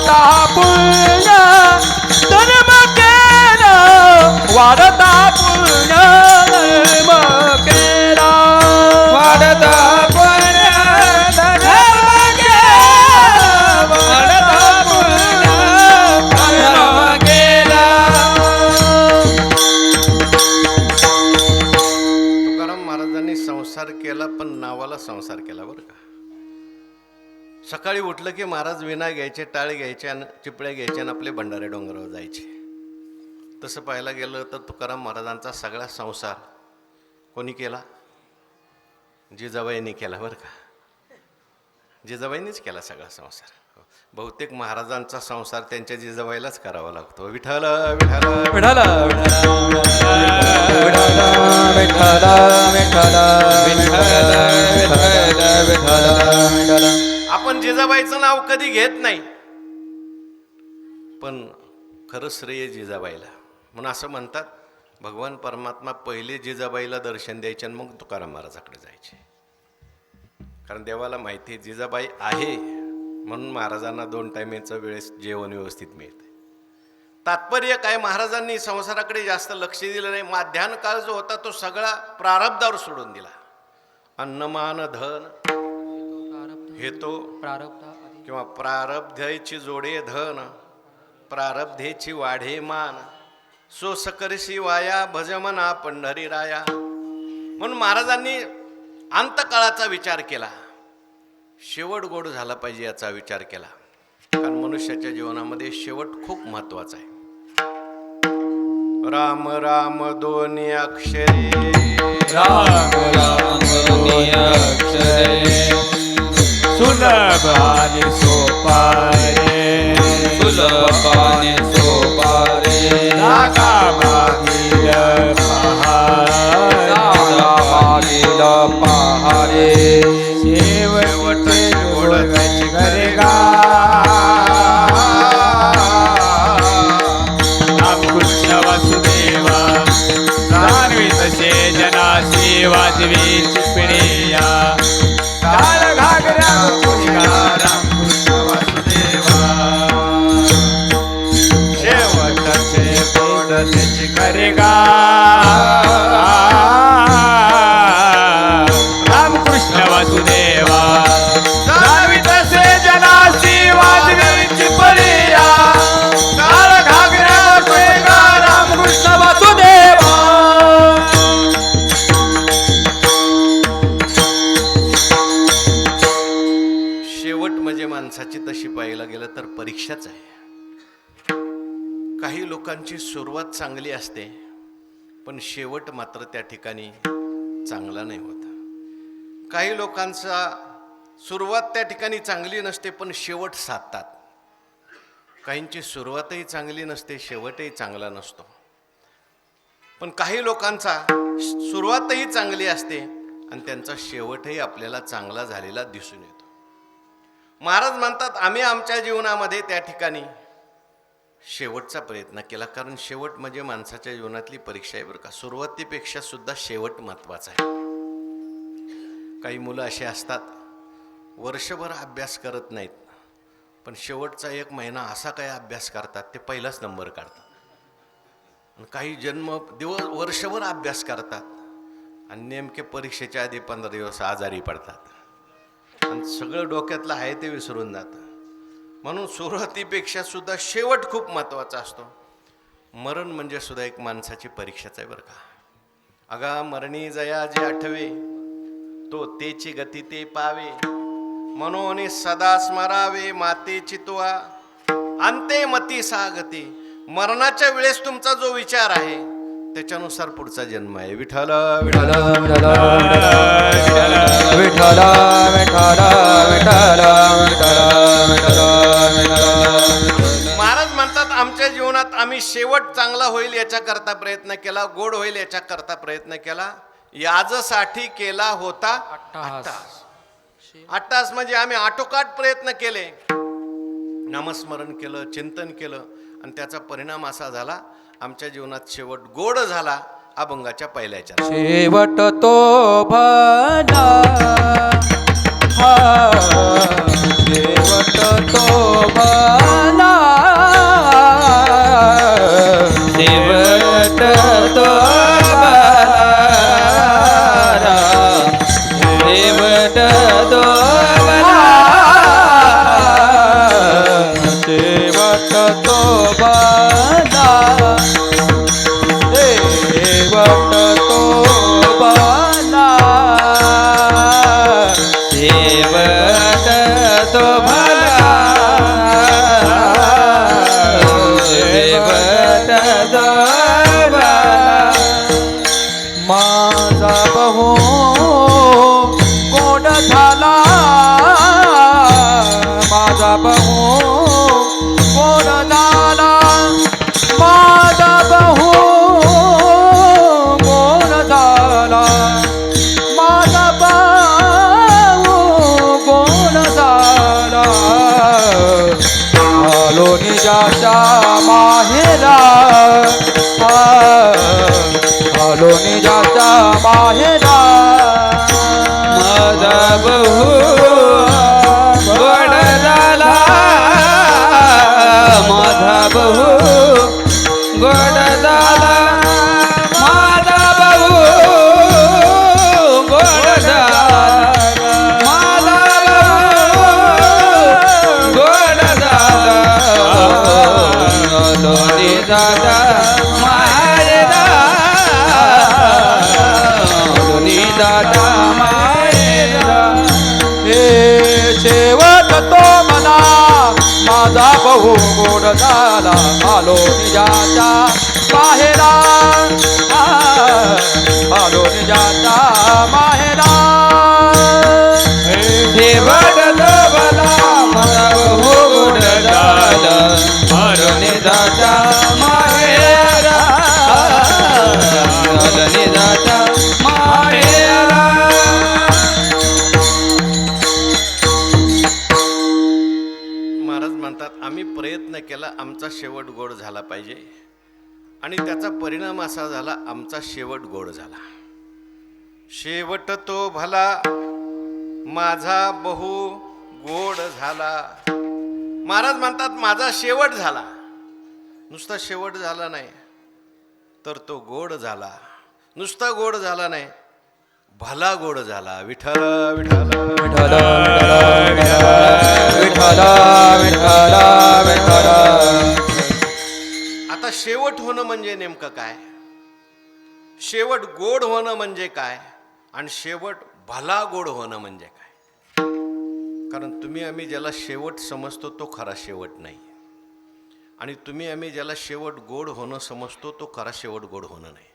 वाढता पुण्य धर्म केला वाढता पुण्य धर्म केला वाढता पुण्य धर्म केला वाढता पुण्य धर्म केला तुकाराम महाराजांनी संसार केला पण नावाला संसार केला बरं का. सकाळी उठलं की महाराज विना घ्यायचे, टाळे घ्यायचे आणि चिपळ्या घ्यायचे आणि आपले भंडारे डोंगरावर जायचे. तसं पाहायला गेलं तर तुकाराम महाराजांचा सगळा संसार कोणी केला? जिजाबाईंनी केला बरं का. जिजाबाईंनीच केला सगळा संसार. बहुतेक महाराजांचा संसार त्यांच्या जिजाबाईलाच करावा लागतो. विठ्ठल विठ्ठल विठ्ठल आपण जिजाबाईचं नाव कधी घेत नाही, पण खरं श्रेय जिजाबाईला. म्हणून असं म्हणतात भगवान परमात्मा पहिले जिजाबाईला दर्शन द्यायचे आणि मग तुकाराम महाराजाकडे जायचे. कारण देवाला माहिती आहे जिजाबाई आहे म्हणून महाराजांना 2 टायमेचं वेळेस जेवण व्यवस्थित मिळते. तात्पर्य काय, महाराजांनी संसाराकडे जास्त लक्ष दिलं नाही. माध्यान्ह काळ जो होता तो सगळा प्रारब्धावर सोडून दिला. अन्नमान धन हे तो किंवा प्रारब्धेची जोडे धन प्रारब्धेची वाढे मान सो सकरशी वाया भजमना पंढरी राया. म्हणून महाराजांनी अंतकाळाचा विचार केला, शेवट गोड झाला पाहिजे याचा विचार केला. कारण मनुष्याच्या जीवनामध्ये शेवट खूप महत्वाचा आहे. राम राम दोन्ही अक्षरे राम राम दोन्ही अक्षरे सुलभाने सोपारे सुलभाने सोपारे जागा मागील पहारे मागील पहारे शेवटे जोडव्याची घरे गा रामकृष्ण वासुदेवा जाणवी तसे जनाशी वाजवी चिपळीया काल घागऱ्या रामकृष्ण वासुदेवा शेवटचे गोड त्याची घरे गा रामकृष्ण वासुदेवा जाणवी तसे जनाशी वाजवी चिपळीया काल घागऱ्या रामकृष्ण वासुदेवा. शेवट म्हणजे माणसाची तशी पाहायला गेलं तर परीक्षाच आहे. काही लोकांची सुरुवात चांगली असते पण शेवट मात्र त्या ठिकाणी चांगला नाही होत. काही लोकांचा सुरुवात त्या ठिकाणी चांगली नसते पण शेवट साधतात. काहींची सुरुवातही चांगली नसते, शेवटही चांगला नसतो. पण काही लोकांचा सुरुवातही चांगली असते आणि त्यांचा शेवटही आपल्याला चांगला झालेला दिसून येतो. महाराज म्हणतात आम्ही आमच्या जीवनामध्ये त्या ठिकाणी शेवटचा प्रयत्न केला. कारण शेवट म्हणजे माणसाच्या जीवनातली परीक्षा आहे बरं का. सुरुवातीपेक्षा सुद्धा शेवट महत्त्वाचा आहे. काही मुलं असे असतात वर्षभर अभ्यास करत नाहीत पण शेवटचा 1 महिना असा काय अभ्यास करतात ते पहिलाच नंबर काढतात. आणि काही वर्षभर अभ्यास करतात आणि नेमके परीक्षेच्या आधी 15 दिवस आजारी पडतात आणि सगळं डोक्यातलं आहे ते विसरून जातं. म्हणून सुरुवातीपेक्षा सुद्धा शेवट खूप महत्त्वाचा असतो. मरण म्हणजे सुद्धा एक माणसाची परीक्षाच आहे बरं का. अगा मरणी जया जे आठवे तो तेची गती ते पावे मनोनी सदा स्मरावे मातेची तुआ अंते मती सागती. मरणाच्या वेळेस तुमचा जो विचार आहे त्याच्यानुसार पुढचा जन्म आहे. विठ्ठल विठ्ठल विठ्ठल विठ्ठल विठ्ठल महाराज म्हणतात आमच्या जीवनात आम्ही शेवट चांगला होईल याच्याकरता प्रयत्न केला, गोड होईल याच्याकरता प्रयत्न केला. याजसाठी केला होता अट्टास. म्हणजे आम्ही आटोकाट प्रयत्न केले, नामस्मरण केलं, चिंतन केलं आणि त्याचा परिणाम असा झाला आमच्या जीवनात शेवट गोड झाला अभंगाच्या पहिल्याच्या. शेवट तो भला हा शेवट तो भला शेवट तो भला शेवट तो भला शेवट तो भला शेवट तो भला शेवट तो भला शेवट तो भला माझा बहु गोड झाला माझा बहु गोड झाला माझा बहु गोड झाला माझा बहु गोड झाला आलो निजाच्या माहेरा आलो निजाच्या माहेरा माझा बहु गोड झाला माझा बहु गोड झाला माझा बहु गोड झाला माझा बहु गोड झाला दोन्ही दादा मायरा दोन्ही दादा मायरा हे शेवट तो म्हणा माझा बहु गोड झाला आलो निजाच्या माहेरा आलो निजाच्या माहेरा शेवट तो भला माझा बहु गोड झाला आलो निजाच्या माहेरा आलो निजाच्या माहेरा महाराज म्हणतात आम्ही प्रयत्न केला आमचा शेवट गोड झाला पाहिजे आणि त्याचा परिणाम असा झाला आमचा शेवट गोड झाला. शेवट तो भला माझा बहु गोड झाला. महाराज म्हणतात माझा शेवट झाला, नुसता शेवट झाला नाही तर तो गोड झाला. नुसता गोड झाला नाही, भला गोड झाला. विठ्ठल विठ्ठल विठ्ठल विठ्ठल विठ्ठल विठ्ठल. आता शेवट होणं म्हणजे नेमकं काय, शेवट गोड होणं म्हणजे काय आणि शेवट भला गोड होणं म्हणजे काय. कारण तुम्ही आम्ही ज्याला शेवट समजतो तो खरा शेवट नाही आणि तुम्ही आम्ही ज्याला शेवट गोड होणं समजतो तो खरा शेवट गोड होणं नाही.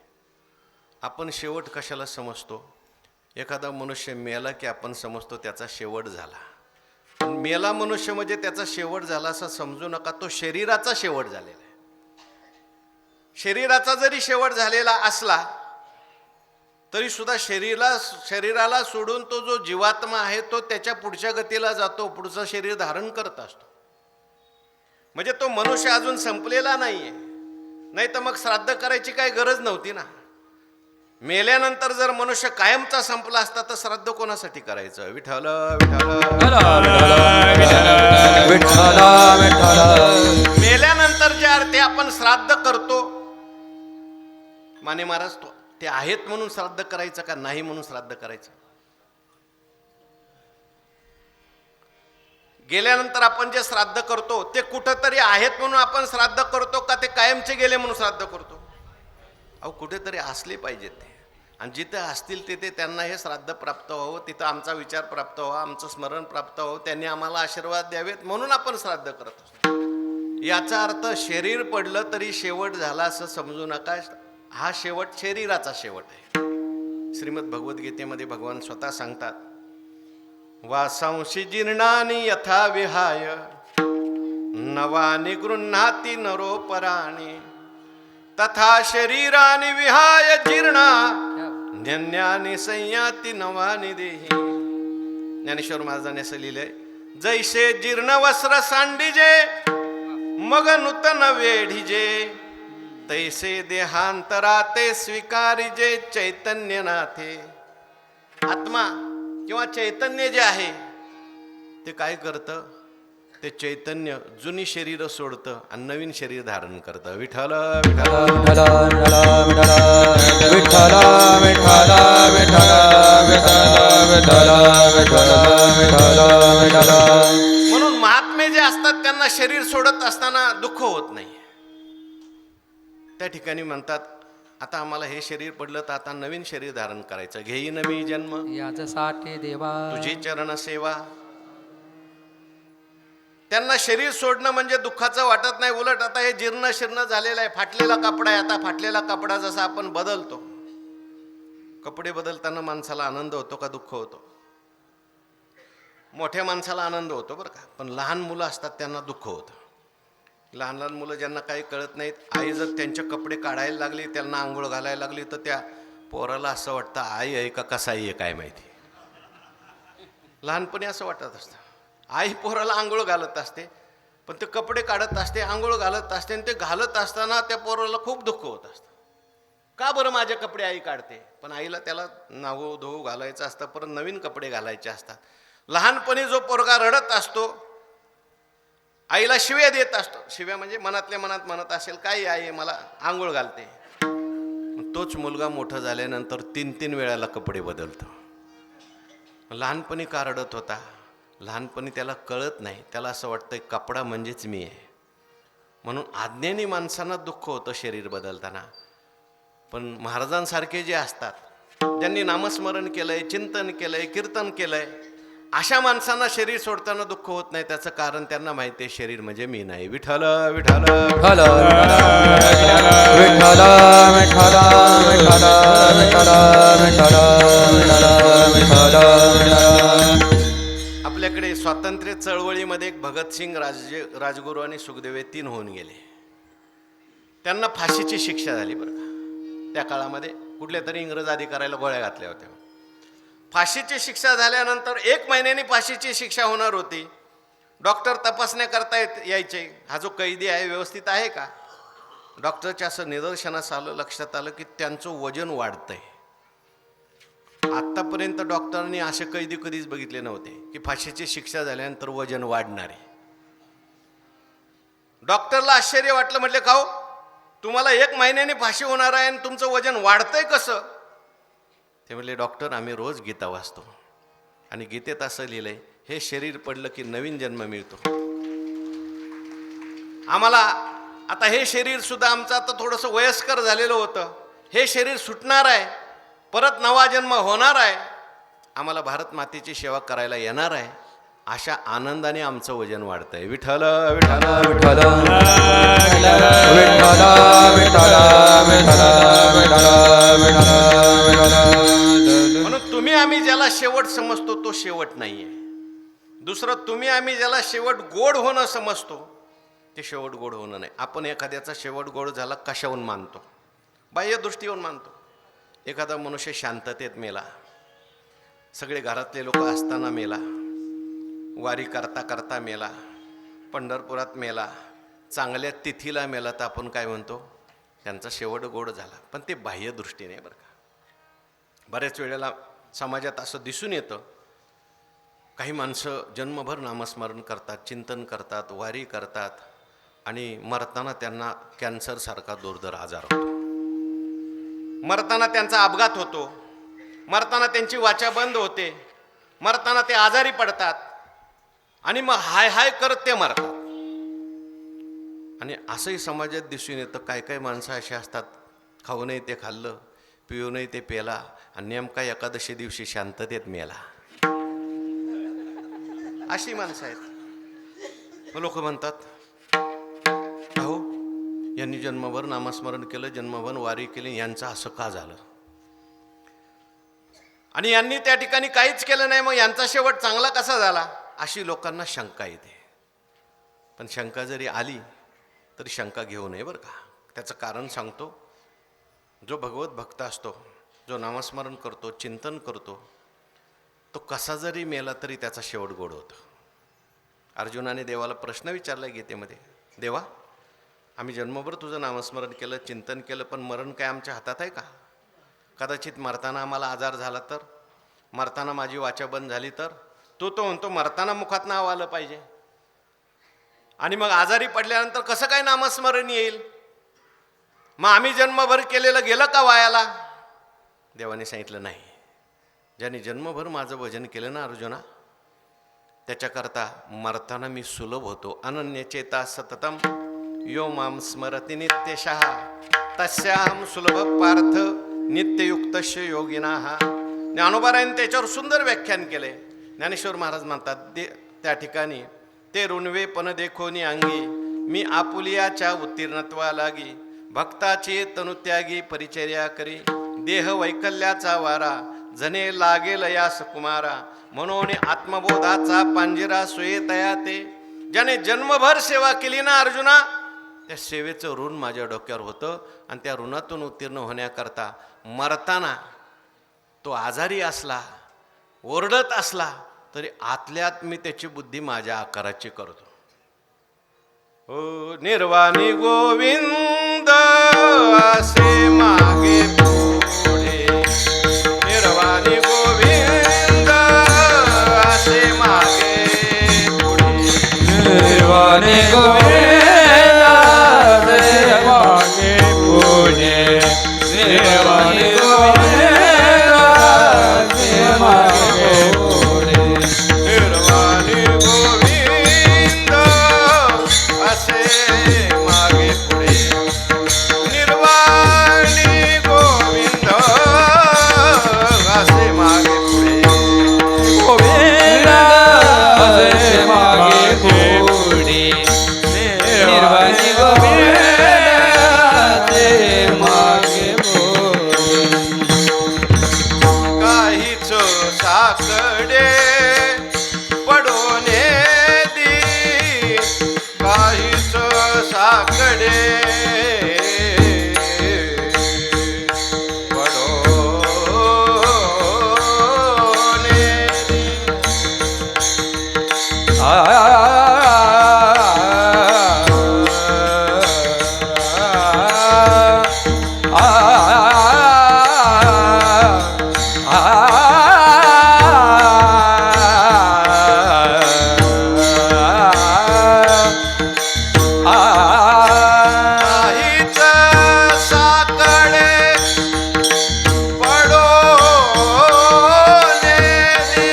आपण शेवट कशाला समजतो, एखादा मनुष्य मेला की आपण समजतो त्याचा शेवट झाला. पण मेला मनुष्य म्हणजे त्याचा शेवट झाला असं समजू नका, तो शरीराचा शेवट झालेला आहे. शरीराचा जरी शेवट झालेला असला तरी सुद्धा शरीराला सोडून तो जो जीवात्मा आहे तो त्याच्या पुढच्या गतीला जातो, पुढचं शरीर धारण करत असतो. म्हणजे तो मनुष्य अजून संपलेला नाहीये. नाही तर मग श्राद्ध करायची काही गरज नव्हती ना. मेल्यानंतर जर मनुष्य कायमचा संपला असता तर श्राद्ध कोणासाठी करायचं. विठ्ठल विठ्ठल विठ्ठल विठ्ठल. मेल्यानंतर जे अर्थे आपण श्राद्ध करतो, माने महाराज ते आहेत म्हणून श्राद्ध करायचं का नाही म्हणून श्राद्ध करायचं. गेल्यानंतर आपण जे श्राद्ध करतो ते कुठंतरी आहेत म्हणून आपण श्राद्ध करतो का ते कायमचे गेले म्हणून श्राद्ध करतो. अहो कुठेतरी असले पाहिजेत ते, आणि जिथे असतील तिथे त्यांना हे श्राद्ध प्राप्त व्हावं, तिथं आमचा विचार प्राप्त व्हावा, आमचं स्मरण प्राप्त व्हावं, त्यांनी आम्हाला आशीर्वाद द्यावेत म्हणून आपण श्राद्ध करत असतो. याचा अर्थ शरीर पडलं तरी शेवट झाला असं समजू नका. हा शेवट शरीराचा शेवट आहे. श्रीमद भगवद्गीतेमध्ये भगवान स्वतः सांगतात, वासांशी जीर्णानि यथा विहाय नवानि गृह्णाति नरोपराणि तथा शरीरानि विहाय जीर्णा न्यन्यानि संयाति नवानि देहि. ज्ञानेश्वर महाराजांनी असं लिहिलंय, जैसे जीर्ण वस्त्र सांडिजे मग नूतन वेढिजे तैसे देहांतराते स्वीकारिजे चैतन्यनाथे. आत्मा किंवा चैतन्य जे आहे ते काय करतं, ते चैतन्य जुनी शरीर सोडतं आणि नवीन शरीर धारण करतं. विठ्ठल विठ्ठल विठ्ठल विठ्ठल विठ्ठल विठ्ठल विठ्ठल विठ्ठल विठ्ठल विठ्ठल विठ्ठल. म्हणून महात्मे जे असतात त्यांना शरीर सोडत असताना दुःख होत नाही. त्या ठिकाणी म्हणतात, आता आम्हाला हे शरीर पडलं तर आता नवीन शरीर धारण करायचं. घेईन मी जन्म याच्यासाठी देवा तुझी चरण सेवा. त्यांना शरीर सोडणं म्हणजे दुःखाचं वाटत नाही. उलट आता हे जीर्ण शीर्ण झालेलं आहे, फाटलेला कपडा आहे. आता फाटलेला कपडा जसा आपण बदलतो, कपडे बदलताना माणसाला आनंद होतो का दुःख होतो? मोठ्या माणसाला आनंद होतो बरं का, पण लहान मुलं असतात त्यांना दुःख होतं. लहान लहान मुलं ज्यांना काही कळत नाहीत, आई जर त्यांचे कपडे काढायला लागली, त्यांना आंघोळ घालायला लागली, तर त्या पोराला असं वाटतं आई आहे का कसाई आहे काय माहिती. लहानपणी असं वाटत असतं. आई पोराला आंघोळ घालत असते, पण ते कपडे काढत असते, आंघोळ घालत असते, आणि ते घालत असताना त्या पोराला खूप दुःख होत असतं. का बरं माझे कपडे आई काढते? पण आईला त्याला नावू धुवू घालायचं असतं, परत नवीन कपडे घालायचे असतात. लहानपणी जो पोरगा रडत असतो, आईला शिव्या देत असतो. शिव्या म्हणजे मनातल्या मनात म्हणत असेल, काय आई मला आंघोळ घालते. तोच मुलगा मोठा झाल्यानंतर 3-3 वेळाला कपडे बदलतो. लहानपणी का रडत होता? लहानपणी त्याला कळत नाही, त्याला असं वाटतं कपडा म्हणजेच मी आहे. म्हणून अज्ञानी माणसांना दुःख होतं शरीर बदलताना. पण महाराजांसारखे जे असतात, ज्यांनी नामस्मरण केलंय, चिंतन केलंय, कीर्तन केलंय, अशा माणसांना शरीर सोडताना दुःख होत नाही. त्याचं कारण त्यांना माहिती आहे, शरीर म्हणजे मी नाही. विठ्ठल विठ्ठल विठ्ठल विठ्ठल विठ्ठल विठ्ठल विठ्ठल विठ्ठल विठ्ठल. आपल्याकडे स्वातंत्र्य चळवळीमध्ये एक भगतसिंग, राजगुरू आणि सुखदेव हे 3 होऊन गेले. त्यांना फाशीची शिक्षा झाली बरं का. त्या काळामध्ये कुठल्या तरी इंग्रज अधिकाऱ्याला गोळ्या घातल्या होत्या. फाशीची शिक्षा झाल्यानंतर 1 महिन्याने फाशीची शिक्षा होणार होती. डॉक्टर तपासण्या करता यायचे, हा जो कैदी आहे व्यवस्थित आहे का. डॉक्टरच्या असं निदर्शनास आलं, लक्षात आलं की त्यांचं वजन वाढतंय. आत्तापर्यंत डॉक्टरांनी असे कैदी कधीच बघितले नव्हते की फाशीची शिक्षा झाल्यानंतर वजन वाढणारे. डॉक्टरला आश्चर्य वाटलं. म्हटले, का हो, तुम्हाला 1 महिन्याने फाशी होणार आहे आणि तुमचं वजन वाढतंय कसं? ते म्हणले, डॉक्टर आम्ही रोज गीता वाचतो आणि गीतेत असं लिहिलंय, हे शरीर पडलं की नवीन जन्म मिळतो. आम्हाला आता हे शरीर सुद्धा आमचं आता थोडंसं वयस्कर झालेलं होतं, हे शरीर सुटणार आहे, परत नवा जन्म होणार आहे, आम्हाला भारत मातेची सेवा करायला येणार आहे. अशा आनंदाने आमचं वजन वाढतंय. विठ्ठल विठ्ठल विठ्ठल विठ्ठल विठ्ठल विठ्ठल विठ्ठल. म्हणून तुम्ही आम्ही ज्याला शेवट समजतो तो शेवट नाहीये. दुसरं, तुम्ही आम्ही ज्याला शेवट गोड होणं समजतो ते शेवट गोड होणं नाही. आपण एखाद्याचा शेवट गोड झाला कशाहून मानतो? बाह्य दृष्टीहून मानतो. एखादा मनुष्य शांततेत मेला, सगळे घरातले लोक असताना मेला, वारी करता करता मेला, पंढरपुरात मेला, चांगल्या तिथीला मेला, तर आपण काय म्हणतो? त्यांचा शेवट गोड झाला. पण ते बाह्य दृष्टीने बरं का. बऱ्याच वेळेला समाजात असं दिसून येतं, काही माणसं जन्मभर नामस्मरण करतात, चिंतन करतात, वारी करतात, आणि मरताना त्यांना कॅन्सरसारखा दुर्धर आजार होतो, मरताना त्यांचा अपघात होतो, मरताना त्यांची वाचा बंद होते, मरताना ते आजारी पडतात, आणि मग हाय हाय करत ते मरतात. आणि असंही समाजात दिसून येतं, काय काय माणसं अशी असतात, खाऊनही ते खाल्लं, पिऊनही ते पेला, आणि नेमका एकादशी दिवशी शांततेत मेला. अशी माणसं आहेत. लोक म्हणतात, अहो यांनी जन्मभर नामस्मरण केलं, जन्मभर वारी केली, यांचं असं का झालं? आणि यांनी त्या ठिकाणी काहीच केलं नाही, मग यांचा शेवट चांगला कसा झाला? अशी लोकांना शंका येते. पण शंका जरी आली तरी शंका घेऊ नये बरं का. त्याचं कारण सांगतो. जो भगवत भक्त असतो, जो नामस्मरण करतो, चिंतन करतो, तो कसा जरी मेला तरी त्याचा शेवट गोड होतो. अर्जुनाने देवाला प्रश्न विचारला गीतेमध्ये, देवा आम्ही जन्मभर तुझं नामस्मरण केलं, चिंतन केलं, पण मरण काय आमच्या हातात आहे का? कदाचित मरताना आम्हाला आजार झाला तर, मरताना माझी वाचा बंद झाली तर, तो म्हणतो मरताना मुखात नाव आलं पाहिजे. आणि मग आजारी पडल्यानंतर कसं काय नामस्मरण येईल? मग आम्ही जन्मभर केलेलं गेलं का वायाला? देवाने सांगितलं नाही. ज्याने जन्मभर माझं भजन केलं ना अर्जुना, त्याच्याकरता मरताना मी सुलभ होतो. अनन्यचेता सततम यो माम स्मरति नित्यशः तस्याहम सुलभ पार्थ नित्ययुक्तस्य योगिनाः. ज्ञानोबारायन त्याच्यावर सुंदर व्याख्यान केले. ज्ञानेश्वर महाराज म्हणतात त्या ठिकाणी, ते ऋणवे पण देखोनी अंगी मी आपुलियाच्या उत्तीर्णत्वा लागी भक्ताची तनुत्यागी परिचर्या करी देह वैकल्याचा वारा जने लागेल यास कुमारा म्हणून आत्मबोधाचा पांजिरा सोयेतया ते. ज्याने जन्मभर सेवा केली ना अर्जुना, त्या सेवेचं ऋण माझ्या डोक्यावर होतं. आणि त्या ऋणातून उत्तीर्ण होण्याकरता मरताना तो आजारी असला, ओरडत असला, तरी आतल्यात मी त्याची बुद्धी माझ्या आकाराची करतो. ओ निर्वाणी गोविंद असे मागे पुढे, निर्वाणी गोविंद असे मागे पुढे, निर्वाणी गोविंद असे मागे पुढे, निर्वाणी गोविंद असे मागे पुढे, निर्वाणी गोविंद असे मागे पुढे, निर्वाणी गोविंद असे मागे पुढे, गोविंद असे मागे पुढे, निर्वाणी गोविंद असे मागे पुढे. काहीच साकडे पडोने दी, काहीच साकडे पडोने दी. काहीच साकडे पडोने दी.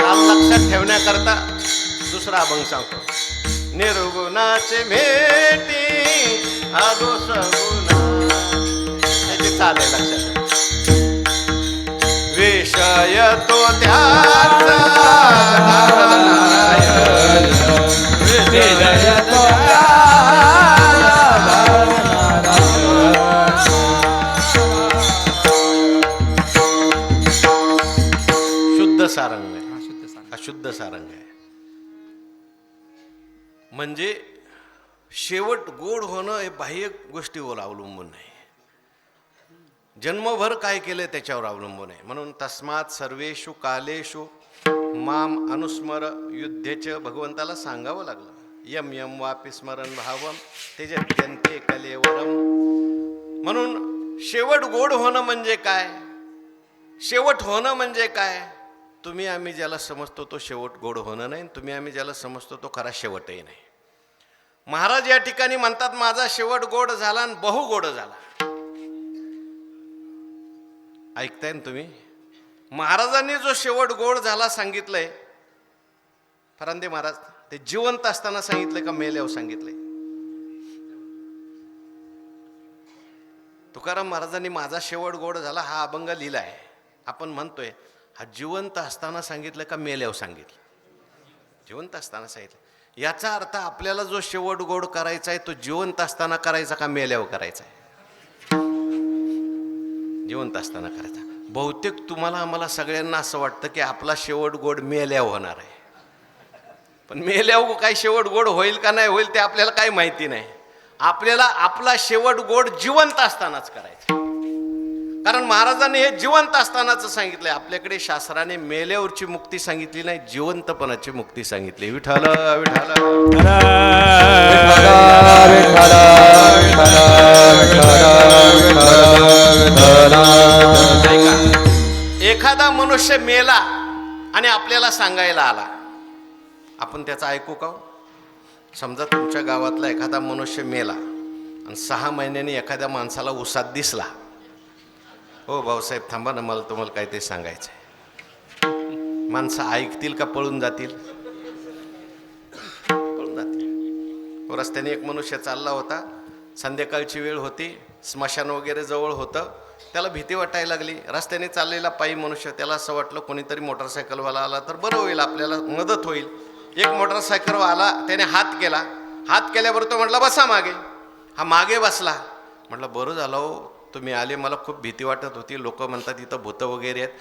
नाम लक्षात ठेवण्याकरता दुसरा अभंग सांगतो. निर्गुणाचे भेटी आदो सगुणा, याची चालेल लक्षात. विषय तो त्याचा नारायण, विजय तो शुद्ध सारंग आहे, अशुद्ध सारंग आहे. म्हणजे शेवट गोड होणं हे बाह्य गोष्टीवर अवलंबून नाही, जन्मभर काय केलं त्याच्यावर अवलंबून आहे. म्हणून तस्मात सर्वेषु कालेषु माम अनुस्मर युद्धेच भगवंताला सांगावं लागलं. यम यम वापी स्मरण भावम तेजत्यंते कलेवरम. म्हणून शेवट गोड होणं म्हणजे काय, शेवट होणं म्हणजे काय? तुम्ही आम्ही ज्याला समजतो तो शेवट गोड होणं नाही, तुम्ही आम्ही ज्याला समजतो तो खरा शेवटही नाही. महाराज या ठिकाणी म्हणतात माझा शेवट गोड झाला आणि बहु गोड झाला. ऐकताय ना तुम्ही? महाराजांनी जो शेवट गोड झाला सांगितलंय, फरांदे महाराज ते जिवंत असताना सांगितलंय का मेल्यावर सांगितलंय? तुकाराम महाराजांनी माझा शेवट गोड झाला हा अभंग लिहिलाय. आपण म्हणतोय हा जिवंत असताना सांगितलं का मेल्यावर सांगितलं? जिवंत असताना सांगितलं. याचा अर्थ आपल्याला जो शेवट गोड करायचा आहे तो जिवंत असताना करायचा का मेल्यावर करायचा आहे? जिवंत असताना करायचा. बहुतेक तुम्हाला आम्हाला सगळ्यांना असं वाटतं की आपला शेवट गोड मेल्यावर होणार आहे, पण मेल्यावर काय शेवट गोड होईल का नाही होईल ते आपल्याला काही माहिती नाही. आपल्याला आपला शेवट गोड जिवंत असतानाच करायचा, कारण महाराजांनी हे जिवंत असतानाच सांगितलंय. आपल्याकडे शास्त्राने मेल्यावरची मुक्ती सांगितली नाही, जिवंतपणाची मुक्ती सांगितली. विठ्ठल विठ्ठल विठ्ठल विठ्ठल विठ्ठल विठ्ठल विठ्ठल. एखादा मनुष्य मेला आणि आपल्याला सांगायला आला, आपण त्याचं ऐकू का हो? समजा तुमच्या गावातला एखादा मनुष्य मेला आणि 6 महिन्यांनी एखाद्या माणसाला उसात दिसला, हो भाऊसाहेब थांबा ना, मला तुम्हाला काय ते सांगायचं आहे. माणसं ऐकतील का पळून जातील? पळून जातील. रस्त्याने एक मनुष्य चालला होता, संध्याकाळची वेळ होती, स्मशान वगैरे जवळ होतं. त्याला भीती वाटायला लागली. रस्त्याने चाललेला पायी मनुष्य, त्याला असं वाटलं कोणीतरी मोटरसायकलवाला आला तर बरं होईल, आपल्याला मदत होईल. एक मोटरसायकलवाला आला, त्याने हात केला. हात केल्याबरोबर तो म्हटला बसा मागे. हा मागे बसला. म्हटलं बरं झालं हो तुम्ही आले, मला खूप भीती वाटत होती, लोक म्हणतात इथं भूतं वगैरे आहेत,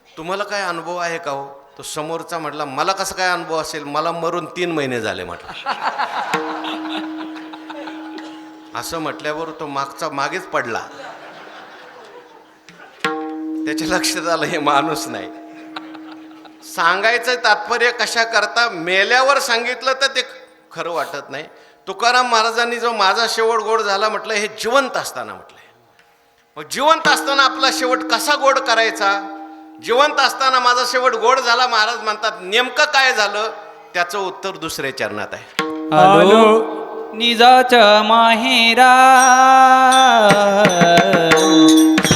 तुम्हाला काय अनुभव आहे का हो? तो समोरचा म्हटला मला कसं काय अनुभव असेल, मला मरून 3 महिने झाले म्हटलं. असं म्हटल्यावर तो मागेच पडला. त्याच्या लक्षात आलं हे माणूस नाही. सांगायचं तात्पर्य कशा करता, मेल्यावर सांगितलं तर ते खरं वाटत नाही. तुकाराम महाराजांनी जो माझा शेवट गोड झाला म्हटलं, हे जिवंत असताना म्हटलंय. मग जिवंत असताना आपला शेवट कसा गोड करायचा? जिवंत असताना माझा शेवट गोड झाला, महाराज म्हणतात नेमकं काय झालं त्याचं उत्तर दुसऱ्या चरणात आहे. आलो निजाच्या माहेरा,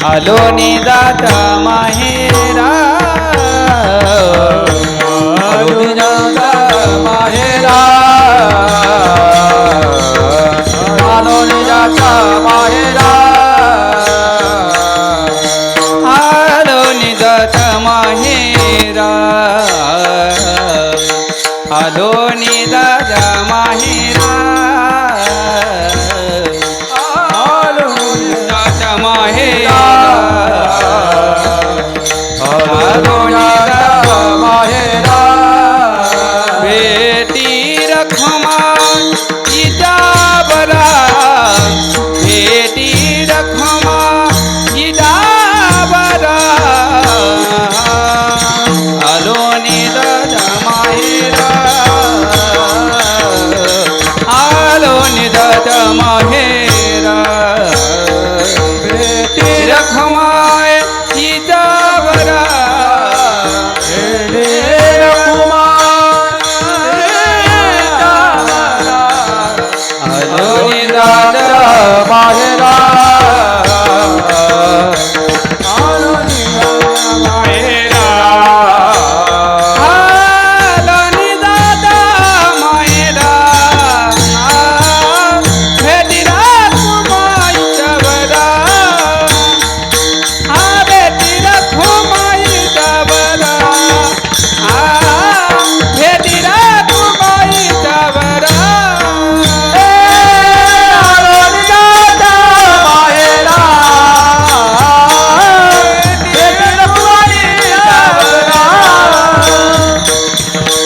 आलो निजाच्या माहेरा, आलो निजाच्या माहेरा, आलो निजाच्या माहेरा, आलो निजाच्या माहेरा, आलो निजाच्या माहेरा, आलो निजाच्या माहेरा, आलो निजाच्या माहेरा, बेटी रखमा इजा बरा, बेटी रखमा इजा बरा, आलो निजाच्या माहेरा, आलो निजाच्या माहेरा, बेटी रखमाय इजा बरा, बेटी रखमाय इजा बरा, आलो निजाच्या माहेरा, आलो निजाच्या माहेरा, आलो निजाच्या माहेरा, बेटी रखमाईच्या बरा, बेटी रखमाईच्या बरा, बेटी रखमाईच्या बरा, आलो निजाच्या माहेरा, बेटी रखमाईच्या बरा,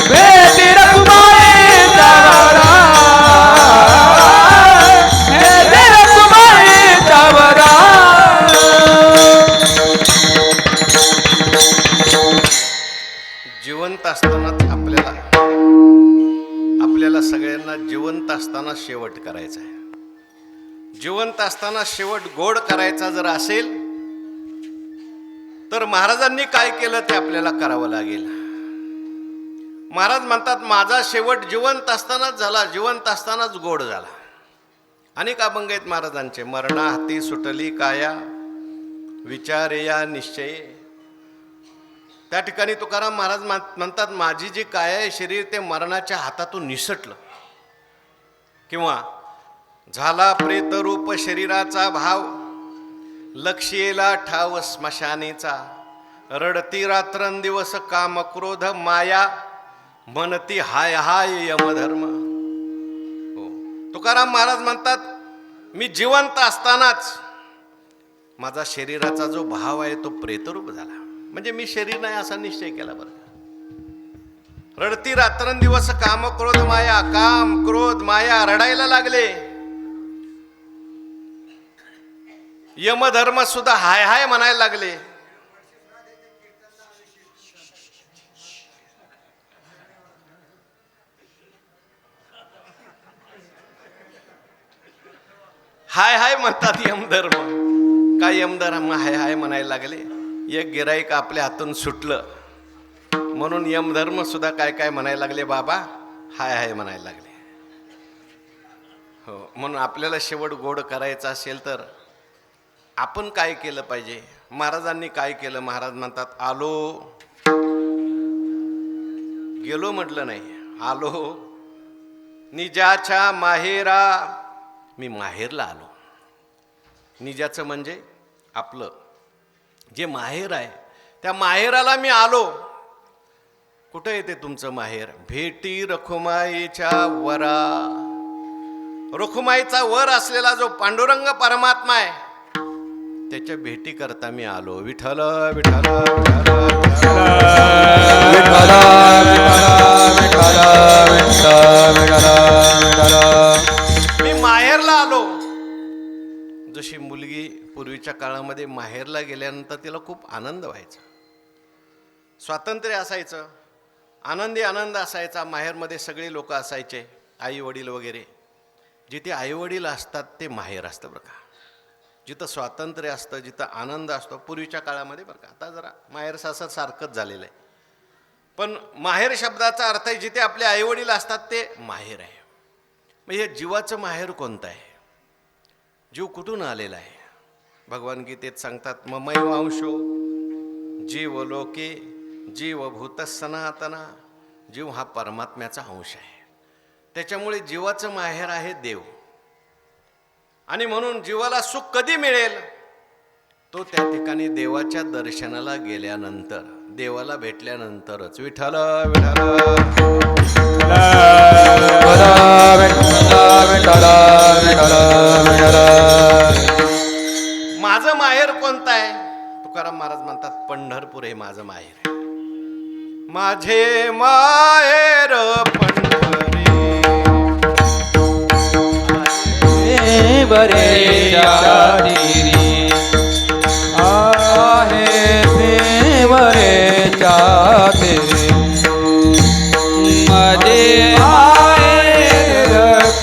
बेटी रखमाईच्या बरा, बेटी रखमाईच्या बरा. जिवंत असतानाच आपल्याला सगळ्यांना जिवंत असताना शेवट करायचा आहे. जिवंत असताना शेवट गोड करायचा जर असेल तर महाराजांनी काय केलं ते आपल्याला करावं लागेल. महाराज म्हणतात माझा शेवट जिवंत असतानाच झाला, जिवंत असतानाच गोड झाला. अनेक अभंग आहेत महाराजांचे. मरणा हाती सुटली काया, विचारे या निश्चय. त्या ठिकाणी तुकाराम महाराज म्हणतात माझी जी काय आहे शरीर ते मरणाच्या हातातून निसटलं. किंवा झाला प्रेतरूप शरीराचा भाव, लक्ष्येला ठाव स्मशानीचा, रडती रात्रंदिवस काम क्रोध माया, म्हणती हाय हाय यमधर्म. हो, तुकाराम महाराज म्हणतात मी जिवंत असतानाच माझा शरीराचा जो भाव आहे तो प्रेतरूप झाला. म्हणजे मी शरीर नाही असा निश्चय केला. बरं, रडती रात्रंदिवस काम क्रोध माया, काम क्रोध माया रडायला लागले. यमधर्म सुद्धा हाय हाय म्हणायला लागले. हाय हाय म्हणतात यमधर्म. काय यमधर्म हाय हाय म्हणायला लागले. एक गिराईक आपल्या हातून सुटलं म्हणून यमधर्म सुद्धा काय काय म्हणायला लागले, बाबा हाय हाय म्हणायला लागले. हो, म्हणून आपल्याला शेवट गोड करायचं असेल तर आपण काय केलं पाहिजे. महाराजांनी काय केलं, महाराज म्हणतात आलो, गेलो म्हटलं नाही, आलो निजाच्या माहेरा. मी माहेरला आलो. निजाचं म्हणजे आपलं जे माहेर आहे, त्या माहेराला मी आलो. कुठं येते तुमचं माहेर? भेटी रखुमाईच्या वरा. रखुमाईचा वर असलेला जो पांडुरंग परमात्मा आहे, त्याच्या भेटी करता मी आलो. विठ्ठल विठ्ठल मी माहेरला आलो. जशी मुलगी पूर्वीच्या काळामध्ये माहेरला गेल्यानंतर तिला खूप आनंद व्हायचा, स्वातंत्र्य असायचं, आनंद असायचा. माहेरमध्ये सगळे लोक असायचे, आई वडील वगैरे. जिथे आई वडील असतात ते माहेर असतं बरं का. जिथं स्वातंत्र्य असतं, जिथं आनंद असतो पूर्वीच्या काळामध्ये बरं का. आता जरा माहेर सासर सारखंच झालेलं आहे, पण माहेर शब्दाचा अर्थ आहे जिथे आपले आई वडील असतात ते माहेर आहे. मग हे जीवाचं माहेर कोणतं आहे? जीव कुठून आलेला आहे? भगवान गीतेत सांगतात ममैवांशो जीव लोके जीवभूत सनातना. जीव हा परमात्म्याचा अंश आहे, त्याच्यामुळे जीवाचं माहेर आहे देव. आणि म्हणून जीवाला सुख कधी मिळेल? तो त्या ठिकाणी देवाच्या दर्शनाला गेल्यानंतर, देवाला भेटल्यानंतरच. विठ्ठल विठ्ठल माझं माहेर कोणतं आहे? तुकाराम महाराज म्हणतात पंढरपूर हे माझं माहेर आहे. माझे माहेर पंढरी देवरेच्या तीरी आहे, देवरेच्या तीरी माझे माहेर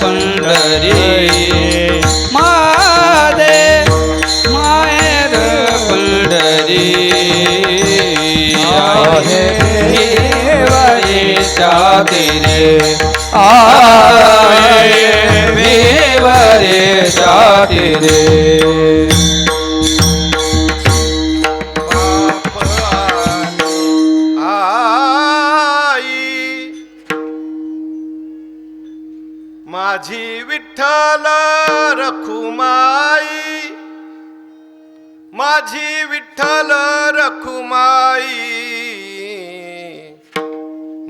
पंढरी. माझे माहेर पंढरी आहे, देवरेच्या तीरी आहे, देवरेच्या तीरी. माझी विठ्ठल रखुमाई, माझी विठ्ठल रखुमाई,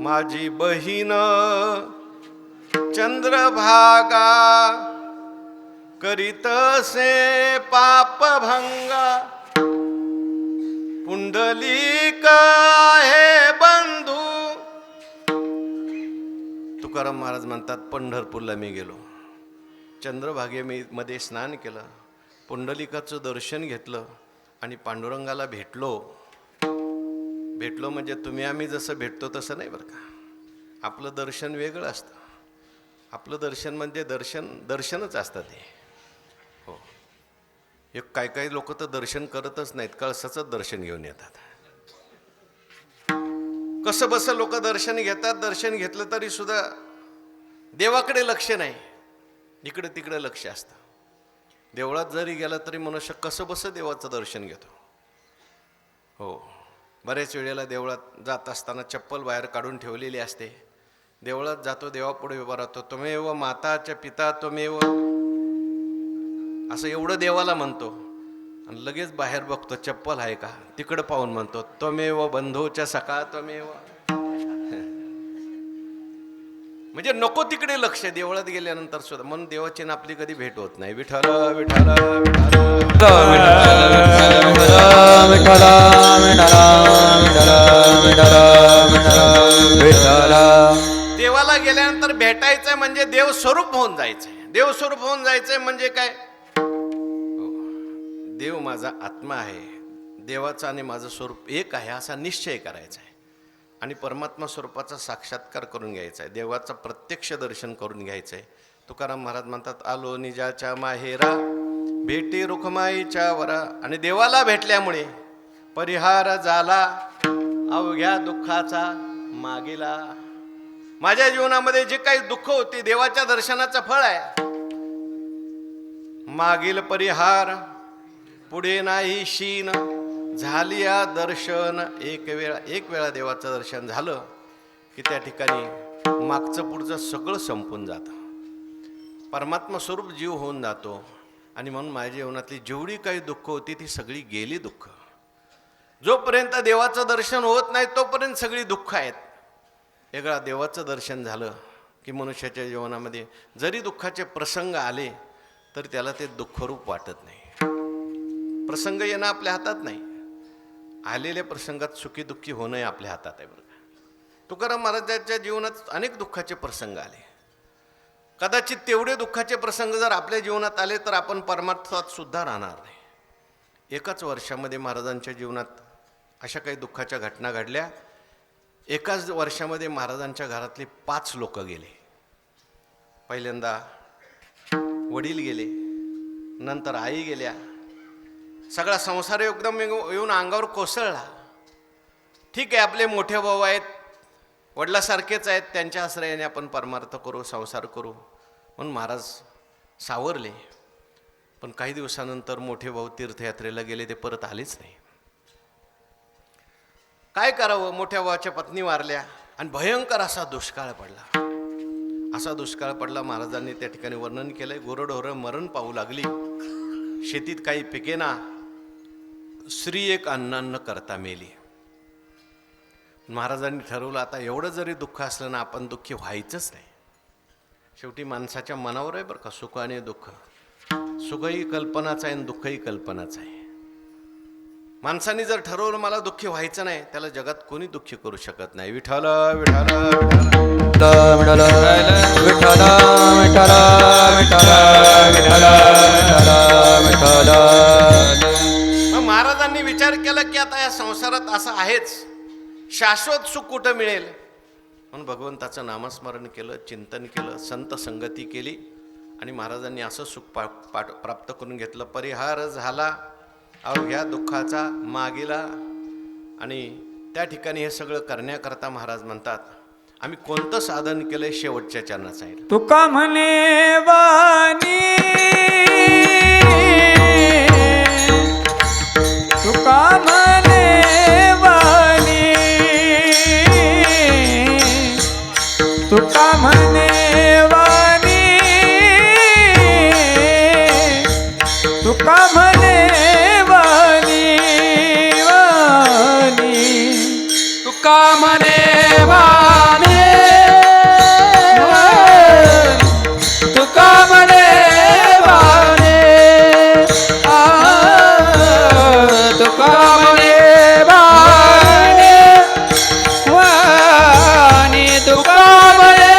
माझी बहीण चंद्रभागा, करीतसे पापभंगा. पुंडलिक हे बंधू. तुकाराम महाराज म्हणतात पंढरपूरला मी गेलो, चंद्रभागेमध्ये स्नान केलं, पुंडलिकाचं दर्शन घेतलं आणि पांडुरंगाला भेटलो. भेटलो म्हणजे तुम्ही आम्ही जसं भेटतो तसं नाही बरं का. आपलं दर्शन वेगळं असतं. आपलं दर्शन म्हणजे दर्शनच असतं ते. हो, एक काही लोक तर दर्शन करतच नाहीत, कळसाचंच दर्शन घेऊन येतात. कसं बसं लोक दर्शन घेतात, दर्शन घेतलं तरी सुद्धा देवाकडे लक्ष नाही, इकडे तिकडे लक्ष असतं. देवळात जरी गेला तरी मनुष्य कसं बसं देवाचं दर्शन घेतो. हो, बऱ्याच वेळेला देवळात जात असताना चप्पल बाहेर काढून ठेवलेली असते. देवळात जातो, देवापुढे उभा राहतो, त्वमेव माताच पिता त्वमेव, असं एवढं देवाला म्हणतो. आणि लगेच बाहेर बघतो चप्पल आहे का, तिकडं पाहून म्हणतो त्वमेव बंधूच्या सखा त्वमेव. म्हणजे नको तिकडे लक्ष, देवळात गेल्यानंतर सुद्धा. म्हणून देवाची ना आपली कधी भेट होत नाही. विठ्ठल विठ्ठल देवाला गेल्यानंतर भेटायचंय म्हणजे देव स्वरूप होऊन जायचंय. देव स्वरूप होऊन जायचंय म्हणजे काय? देव माझा आत्मा आहे, देवाचा आणि माझं स्वरूप एक आहे असा निश्चय करायचा आहे. आणि परमात्मा स्वरूपाचा साक्षात्कार करून घ्यायचा आहे, देवाचं प्रत्यक्ष दर्शन करून घ्यायचं आहे. तुकाराम महाराज म्हणतात आलो निजाच्या माहेरा, भेटी रुखमाईच्या वरा. आणि देवाला भेटल्यामुळे परिहार झाला अवघ्या दुःखाचा मागेला. माझ्या जीवनामध्ये जे काही दुःख होती देवाच्या दर्शनाचं फळ आहे. मागील परिहार पुढे नाही शीन झाली या दर्शन. एक वेळा देवाचं दर्शन झालं की त्या ठिकाणी मागचं पुढचं सगळं संपून जातं. परमात्मा स्वरूप जीव होऊन जातो. आणि म्हणून माझ्या जीवनातली जेवढी काही दुःख होती ती सगळी गेली दुःख. जोपर्यंत देवाचं दर्शन होत नाही तोपर्यंत सगळी दुःख आहेत. एकदा देवाचं दर्शन झालं की मनुष्याच्या जीवनामध्ये जरी दुःखाचे प्रसंग आले तरी त्याला ते दुःखरूप वाटत नाही. प्रसंग येणं आपल्या हातात नाही. आलेल्या प्रसंगात सुखी दुःखी होणं आपल्या हातात आहे. बरं का, तुकाराम महाराजांच्या जीवनात अनेक दुःखाचे प्रसंग आले. कदाचित तेवढे दुःखाचे प्रसंग जर आपल्या जीवनात आले तर आपण परमार्थात सुद्धा राहणार नाही. एकाच वर्षामध्ये महाराजांच्या जीवनात अशा काही दुःखाच्या घटना घडल्या. एकाच वर्षामध्ये महाराजांच्या घरातले 5 लोक गेले. पहिल्यांदा वडील गेले, नंतर आई गेल्या. सगळा संसार एकदम येऊन अंगावर कोसळला. ठीक आहे, आपले मोठे भाऊ आहेत, वडिलासारखेच आहेत, त्यांच्या आश्रयाने आपण परमार्थ करू, संसार करू म्हणून महाराज सावरले. पण काही दिवसानंतर मोठे भाऊ तीर्थयात्रेला गेले, ते परत आलेच नाही. काय करावं, मोठ्या भावाच्या पत्नी वारल्या आणि भयंकर असा दुष्काळ पडला. असा दुष्काळ पडला, महाराजांनी त्या ठिकाणी वर्णन केलंय. गुरढोरं मरण पाहू लागली, शेतीत काही पिकेना, स्त्री एक अन्नान्न करता मेली. महाराजांनी ठरवलं आता एवढं जरी दुःख असलं ना आपण दुःखी व्हायचंच नाही. शेवटी माणसाच्या मनावर आहे बरं का सुख आणि दुःख. सुखही कल्पनाच आहे आणि दुःखही कल्पनाच आहे. माणसाने जर ठरवलं मला दुःखी व्हायचं नाही, त्याला जगात कोणी दुःखी करू शकत नाही. विठ्ठल विठ्ठल विठ्ठल विठ्ठल विठ्ठल विठ्ठल विठ्ठल. मग महाराजांनी विचार केला की आता या संसारात असं आहेच, शाश्वत सुख कुठं मिळेल. म्हणून भगवंताचं नामस्मरण केलं, चिंतन केलं, संत संगती केली आणि महाराजांनी असं सुख प्राप्त करून घेतलं. परिहार झाला अवघ्या दुःखाचा मागेला. आणि त्या ठिकाणी हे सगळं करण्याकरता महाराज म्हणतात आम्ही कोणतं साधन केलंय, शेवटच्या चरणात सांगितलं. तुका म्हणे वाणी, तुका म्हणे वाणी, तुका म्हणे वाणी, तुका म्हणे वाणी, वाणी, तुका म्हणे वाणी, तुका म्हणे वाणी, तुका म्हणे वाणी, वाणी, तुका म्हणे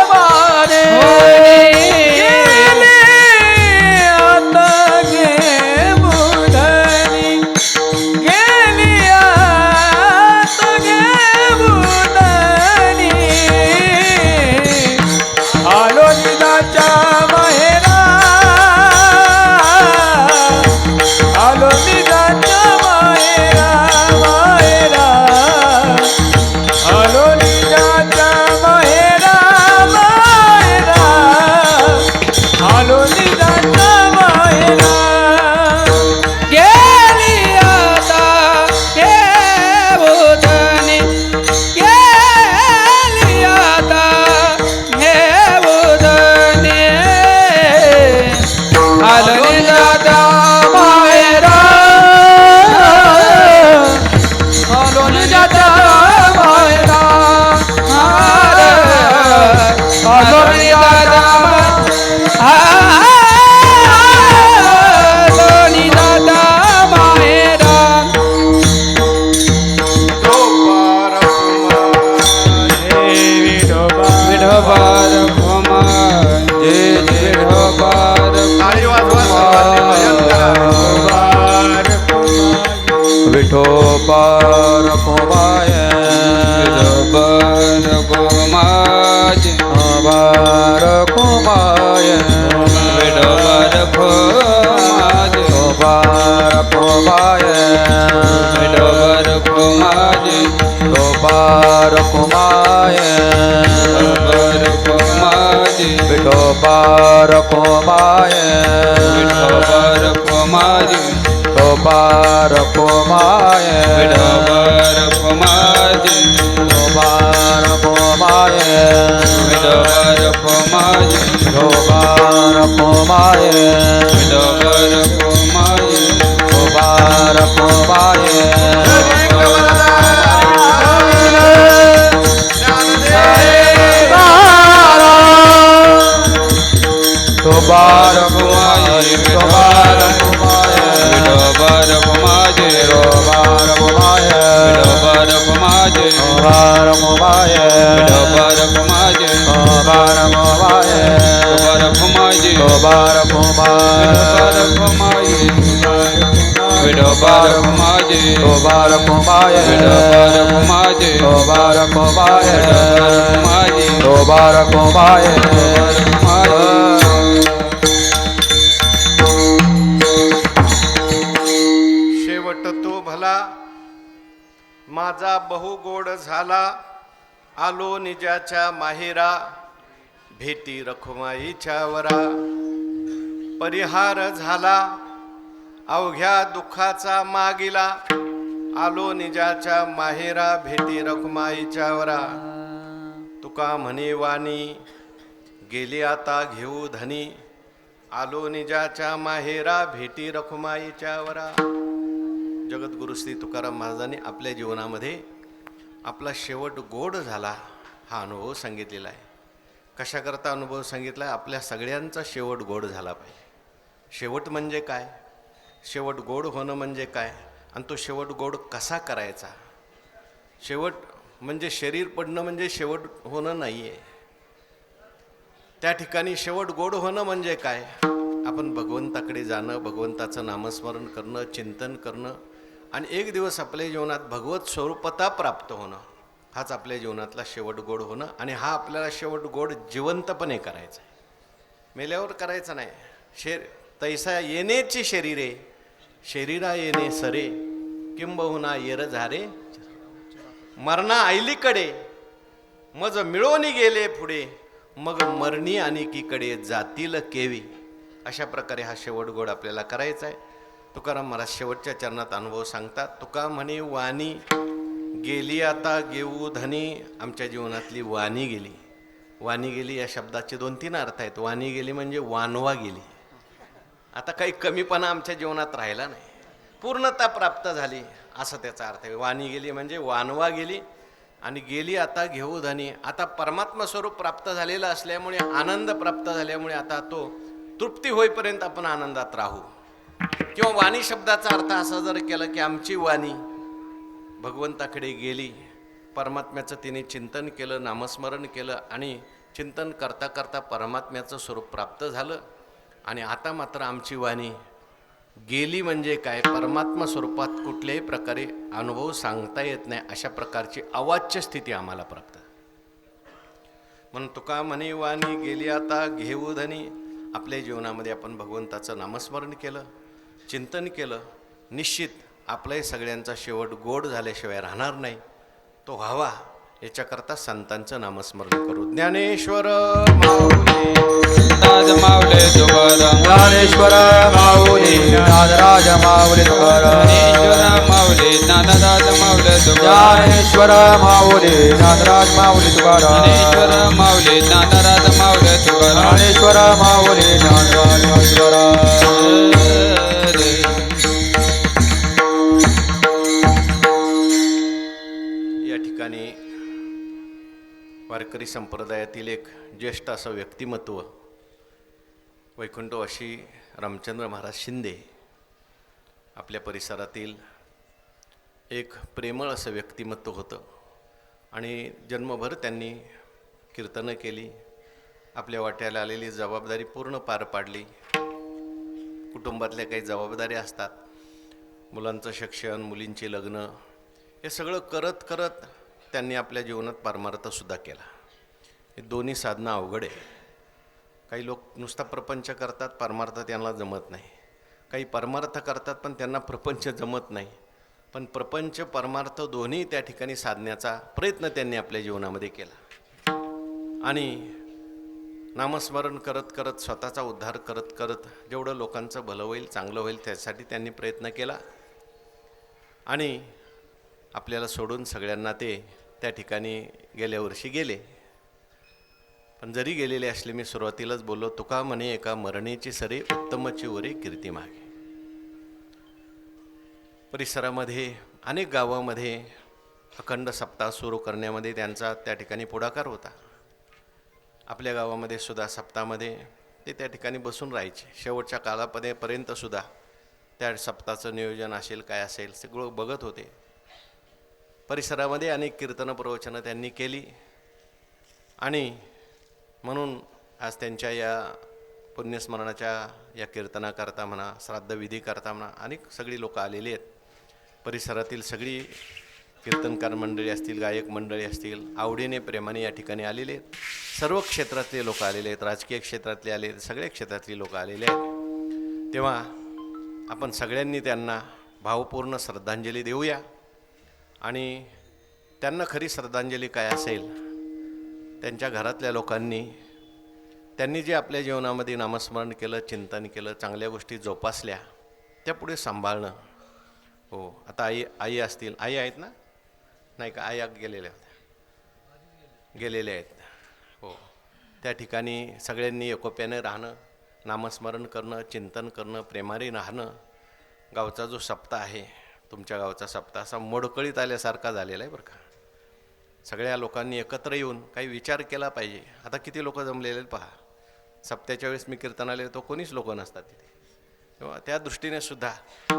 वाणी. गेले आता गे बुधनी, गेली आता गे बुधनी. आलो निदाच्या माहेरा, आलो निदाच्या माहेरा, माहेरा, आलो निदाच्या माहेरा, माहेरा, आलो निदाच्या माहेरा. गेली आता गे बुधनी, गेली आता गे बुधनी. आलो निदाच्या माहेरा, आलो निदाच्या माहेरा, आलो निदाच्या टाळी वाजवा सर्वांनी, भजन करा. विठोबार कोबाय विठोबार कोमाय विठोबार कोमाय विठोबार कोमाय विठोबार कोमाय Rakhumai Vithoba Rakhumai Vithoba Rakhumai Vithoba Rakhumai Vithoba Rakhumai Vithoba Rakhumai Vithoba Rakhumai Vithoba Rakhumai Vithoba Rakhumai Vithoba Rakhumai Tobar Kumai, Tobar Kumai, Tobar Kumai, Tobar Kumai, Tobar Kumai, Tobar Kumai, Tobar Kumai, Tobar Kumai, Tobar Kumai, Tobar Kumai, Tobar Kumai, Tobar Kumai, Tobar Kumai, शेवट तो भला माझा बहु गोड झाला आलो निजाच्या माहेरा भेटी रखुमाईच्या वरा परिहार झाला अवघ्या दुःखाचा मागिला आलो निजाच्या माहेरा भेटी रखुमाईच्या वरा तुका म्हणे वाणी गेली आता घेऊ धनी आलो निजाच्या माहेरा भेटी रखुमाईच्या वरा. जगद्गुरु श्री तुकाराम महाराजांनी आपल्या जीवनामध्ये आपला शेवट गोड झाला हा अनुभव सांगितलेला आहे. कशाकरता अनुभव सांगितला आहे? आपल्या सगळ्यांचा शेवट गोड झाला पाहिजे. शेवट म्हणजे काय? शेवट गोड होणं म्हणजे काय? आणि तो शेवट गोड कसा करायचा? शेवट म्हणजे शरीर पडणं म्हणजे शेवट होणं नाही आहे. त्या ठिकाणी शेवट गोड होणं म्हणजे काय? आपण भगवंताकडे जाणं, भगवंताचं नामस्मरण करणं, चिंतन करणं आणि एक दिवस आपल्या जीवनात भगवत स्वरूपता प्राप्त होणं हाच आपल्या जीवनातला शेवट गोड होणं. आणि हा आपल्याला शेवट गोड जिवंतपणे करायचा आहे, मेल्यावर करायचं नाही. तैसा येणेची शरीरे शरीरा येणे सरे किंबहुना येर झारे मरणा आईलीकडे मज मिळवून गेले पुढे मग मरणी आणि कीकडे जातील केवी. अशा प्रकारे हा शेवट गोड आपल्याला करायचा आहे. तुकाराम महाराज शेवटच्या चरणात अनुभव सांगतात. तुका म्हणे वाणी गेली आता घेऊ धनी. आमच्या जीवनातली वाणी गेली. वाणी गेली या शब्दाचे 2-3 अर्थ आहेत. वाणी गेली म्हणजे वानवा गेली. आता काही कमीपणा आमच्या जीवनात राहिला नाही, पूर्णता प्राप्त झाली असं त्याचा अर्थ आहे. वाणी गेली म्हणजे वानवा गेली आणि गेली आता घेऊ धनी. आता परमात्मा स्वरूप प्राप्त झालेलं असल्यामुळे, आनंद प्राप्त झाल्यामुळे आता तो तृप्ती होईपर्यंत आपण आनंदात राहू. किंवा वाणी शब्दाचा अर्थ असा जर केला की आमची वाणी भगवंताकडे गेली, परमात्म्याचं तिने चिंतन केलं, नामस्मरण केलं आणि चिंतन करता करता परमात्म्याचं स्वरूप प्राप्त झालं आणि आता मात्र आमची वाणी गेली म्हणजे काय? परमात्मा स्वरूपात कुठल्याही प्रकारे अनुभव सांगता येत नाही अशा प्रकारची अवाच्य स्थिती आम्हाला प्राप्त. म्हणून तुका म्हणे वाणी गेली आता घेऊ धनी. आपल्या जीवनामध्ये आपण भगवंताचं नामस्मरण केलं, चिंतन केलं, निश्चित आपल्याही सगळ्यांचा शेवट गोड झाल्याशिवाय राहणार नाही. तो व्हावा याच्याकरता संतांचं नामस्मरण करू. ज्ञानेश्वर माऊली नाद माऊली तुकाराम, ज्ञानेश्वर माऊली नादराज माऊली तुकाराम, ज्ञानेश्वर माऊली नादराज माऊली तुकाराम, ज्ञानेश्वर माऊली नादराज माऊली तुकाराम, ज्ञानेश्वर माऊली नादराज माऊली तुकाराम, ज्ञानेश्वर माऊली नादराज माऊली तुकाराम. या ठिकाणी वारकरी संप्रदायातील एक ज्येष्ठ असं व्यक्तिमत्व वैकुंठवासी रामचंद्र महाराज शिंदे आपल्या परिसरातील एक प्रेमळ असं व्यक्तिमत्व होतं आणि जन्मभर त्यांनी कीर्तनं केली, आपल्या वाट्याला आलेली जबाबदारी पूर्ण पार पाडली. कुटुंबातल्या काही जबाबदारी असतात, मुलांचं शिक्षण, मुलींची लग्न, हे सगळं करत करत त्यांनी आपल्या जीवनात परमार्थसुद्धा केला. हे दोन्ही साधनं अवघड आहे. काही लोक नुसता प्रपंच करतात, परमार्थ त्यांना जमत नाही. काही परमार्थ करतात पण त्यांना प्रपंच जमत नाही. पण प्रपंच परमार्थ दोन्ही त्या ठिकाणी साधण्याचा प्रयत्न त्यांनी आपल्या जीवनामध्ये केला आणि नामस्मरण करत करत स्वतःचा उद्धार करत करत जेवढं लोकांचं भलं होईल चांगलं होईल त्यासाठी त्यांनी प्रयत्न केला आणि आपल्याला सोडून सगळ्यांना ते त्या ठिकाणी गेल्या वर्षी गेले. पण जरी गेलेले असले मी सुरुवातीलाच बोललो तुका म्हणे एका मरणेची सरे उत्तमची वरे कीर्ती मागे. परिसरामध्ये अनेक गावामध्ये अखंड सप्ताह सुरू करण्यामध्ये त्यांचा त्या ठिकाणी पुढाकार होता. आपल्या गावामध्ये सुद्धा सप्ताहामध्ये ते त्या ठिकाणी बसून राहायचे. शेवटच्या काळापर्यंत सुद्धा त्या सप्ताहाचं नियोजन असेल काय असेल सगळं बघत होते. परिसरामध्ये अनेक कीर्तन प्रवचनं त्यांनी केली आणि म्हणून आज त्यांच्या या पुण्यस्मरणाच्या या कीर्तनाकरता म्हणा श्राद्धविधी करता म्हणा अनेक सगळी लोक आलेली आहेत. परिसरातील सगळी कीर्तनकार मंडळी असतील गायक मंडळी असतील आवडीने प्रेमाने या ठिकाणी आलेले आहेत. सर्व क्षेत्रातले लोक आलेले आहेत. राजकीय क्षेत्रातले आले सगळ्या क्षेत्रातली लोक आलेले आहेत. तेव्हा आपण सगळ्यांनी त्यांना भावपूर्ण श्रद्धांजली देऊया आणि त्यांना खरी श्रद्धांजली काय असेल त्यांच्या घरातल्या लोकांनी त्यांनी जे आपल्या जीवनामध्ये नामस्मरण केलं चिंतन केलं चांगल्या गोष्टी जोपासल्या त्या पुढे सांभाळणं. हो आता आई असतील आई आहेत ना नाही का आई गेलेल्या होत्या गेलेल्या आहेत. हो त्या ठिकाणी सगळ्यांनी एकोप्याने राहणं नामस्मरण करणं चिंतन करणं प्रेमाने राहणं. गावचा जो सप्ताह आहे तुमच्या गावचा सप्ताह असा मोडकळीत आल्यासारखा झालेला आहे बरं का. सगळ्या लोकांनी एकत्र येऊन काही विचार केला पाहिजे. आता किती लोक जमलेले पहा. सप्त्याच्या वेळेस मी कीर्तनाला येतो कोणीच लोक नसतात तिथे. तेव्हा त्या दृष्टीने सुद्धा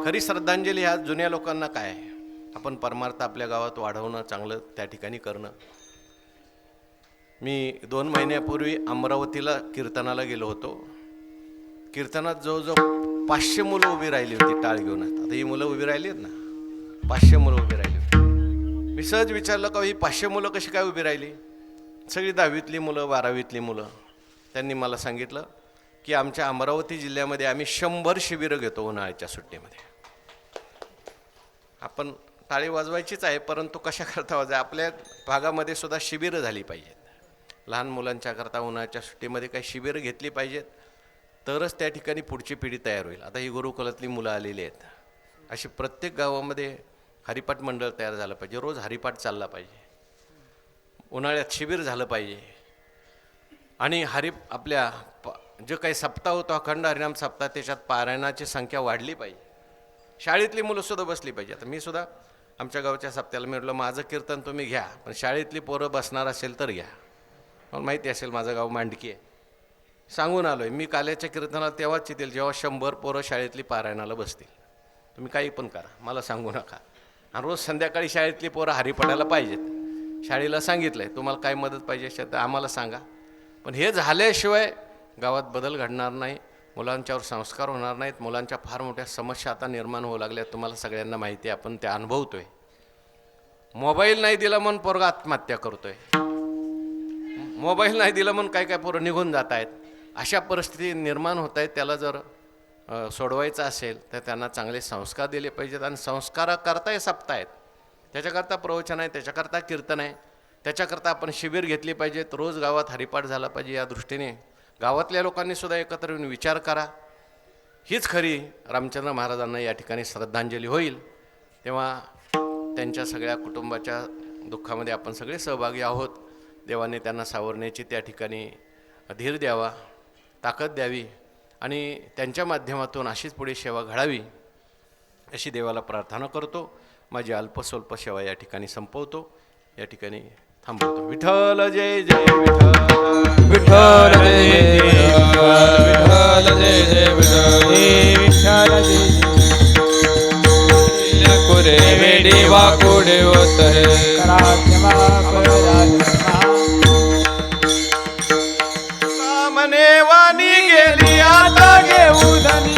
खरी श्रद्धांजली ह्या जुन्या लोकांना काय आहे आपण परमार्थ आपल्या गावात वाढवणं चांगलं त्या ठिकाणी करणं. मी 2 महिन्यापूर्वी अमरावतीला कीर्तनाला गेलो होतो. कीर्तनात जवळजवळ 500 मुलं उभी राहिली होती टाळ घेऊन. आता ही मुलं उभी राहिली आहेत ना 500 मुलं उभी राहिली होती. मी सहज विचारलं का ही 500 मुलं कशी काय उभी राहिली. सगळी 10वीतली मुलं 12वीतली मुलं. त्यांनी मला सांगितलं की आमच्या अमरावती जिल्ह्यामध्ये आम्ही 100 शिबिरं घेतो उन्हाळ्याच्या सुट्टीमध्ये. आपण टाळी वाजवायचीच आहे परंतु कशा करता वाजवा आपल्या भागामध्ये सुद्धा शिबिरं झाली पाहिजेत. लहान मुलांच्या करता उन्हाळ्याच्या सुट्टीमध्ये काही शिबिरं घेतली पाहिजेत तरच त्या ठिकाणी पुढची पिढी तयार होईल. आता ही गुरुकुलातली मुलं आलेली आहेत. अशी प्रत्येक गावामध्ये हरिपाठ मंडळ तयार झालं पाहिजे. रोज हरिपाठ चालला पाहिजे. उन्हाळ्यात शिबिर झालं पाहिजे आणि आपल्या जे काही सप्ताह होतो अखंड हरिनाम सप्ताह त्याच्यात पारायणाची संख्या वाढली पाहिजे. शाळेतली मुलंसुद्धा बसली पाहिजे. आता मी सुद्धा आमच्या गावच्या सप्त्याला मी म्हटलं माझं कीर्तन तुम्ही घ्या पण शाळेतली पोरं बसणार असेल तर घ्या. मला माहिती असेल माझं गाव मांडकी आहे. सांगून आलो आहे मी काल्याच्या कीर्तनाला तेव्हाच येतील जेव्हा 100 पोरं शाळेतली पारायणाला बसतील. तुम्ही काही पण करा मला सांगू नका. आणि रोज संध्याकाळी शाळेतली पोरं हरिपाठाला पाहिजेत. शाळेला सांगितलं आहे तुम्हाला काय मदत पाहिजे असेल तर आम्हाला सांगा. पण हे झाल्याशिवाय गावात बदल घडणार नाही. मुलांच्यावर संस्कार होणार नाहीत. मुलांच्या फार मोठ्या समस्या आता निर्माण होऊ लागल्या. तुम्हाला सगळ्यांना माहिती आहे आपण त्या अनुभवतो आहे. मोबाईल नाही दिला म्हणून पोरगा आत्महत्या करतो आहे. मोबाईल नाही दिला म्हणून काय काय पोरं निघून जात आहेत. अशा परिस्थिती निर्माण होत आहेत. त्याला जर सोडवायचं असेल तर त्यांना चांगले संस्कार दिले पाहिजेत आणि संस्काराकरता हे सप्ताह आहेत. त्याच्याकरता प्रवचन आहे त्याच्याकरता कीर्तन आहे त्याच्याकरता आपण शिबिर घेतली पाहिजेत. रोज गावात हरिपाठ झाला पाहिजे. या दृष्टीने गावातल्या लोकांनी सुद्धा एकत्र येऊन विचार करा. हीच खरी रामचंद्र महाराजांना या ठिकाणी श्रद्धांजली होईल. तेव्हा त्यांच्या सगळ्या कुटुंबाच्या दुःखामध्ये आपण सगळे सहभागी आहोत. देवाने त्यांना सावरण्याची त्या ठिकाणी धीर द्यावा ताकद द्यावी आणि त्यांच्या माध्यमातून अशीच पुढे सेवा घडावी अशी देवाला प्रार्थना करतो. माझी अल्पस्वल्प सेवा या ठिकाणी संपवतो. या ठिकाणी थांबवतो. विठ्ठल जय जय विठ्ठल विठ्ठल जय विठ्ठल जय जय विठ्ठल कुरे वेडी वाकुडे होतरे सामने वाणी गेली आता घेऊ धनी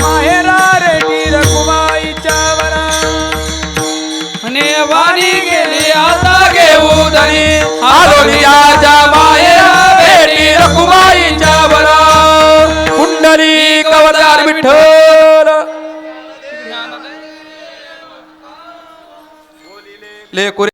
माहेरा रेटी रकुमाईच्या वरा वाणी गेली आता घेऊ धनी आलोनियाच्या माहेरा रेटी रकुमाईच्या वरा पुंडरी कवदार विठ्ठल माऊले कुरे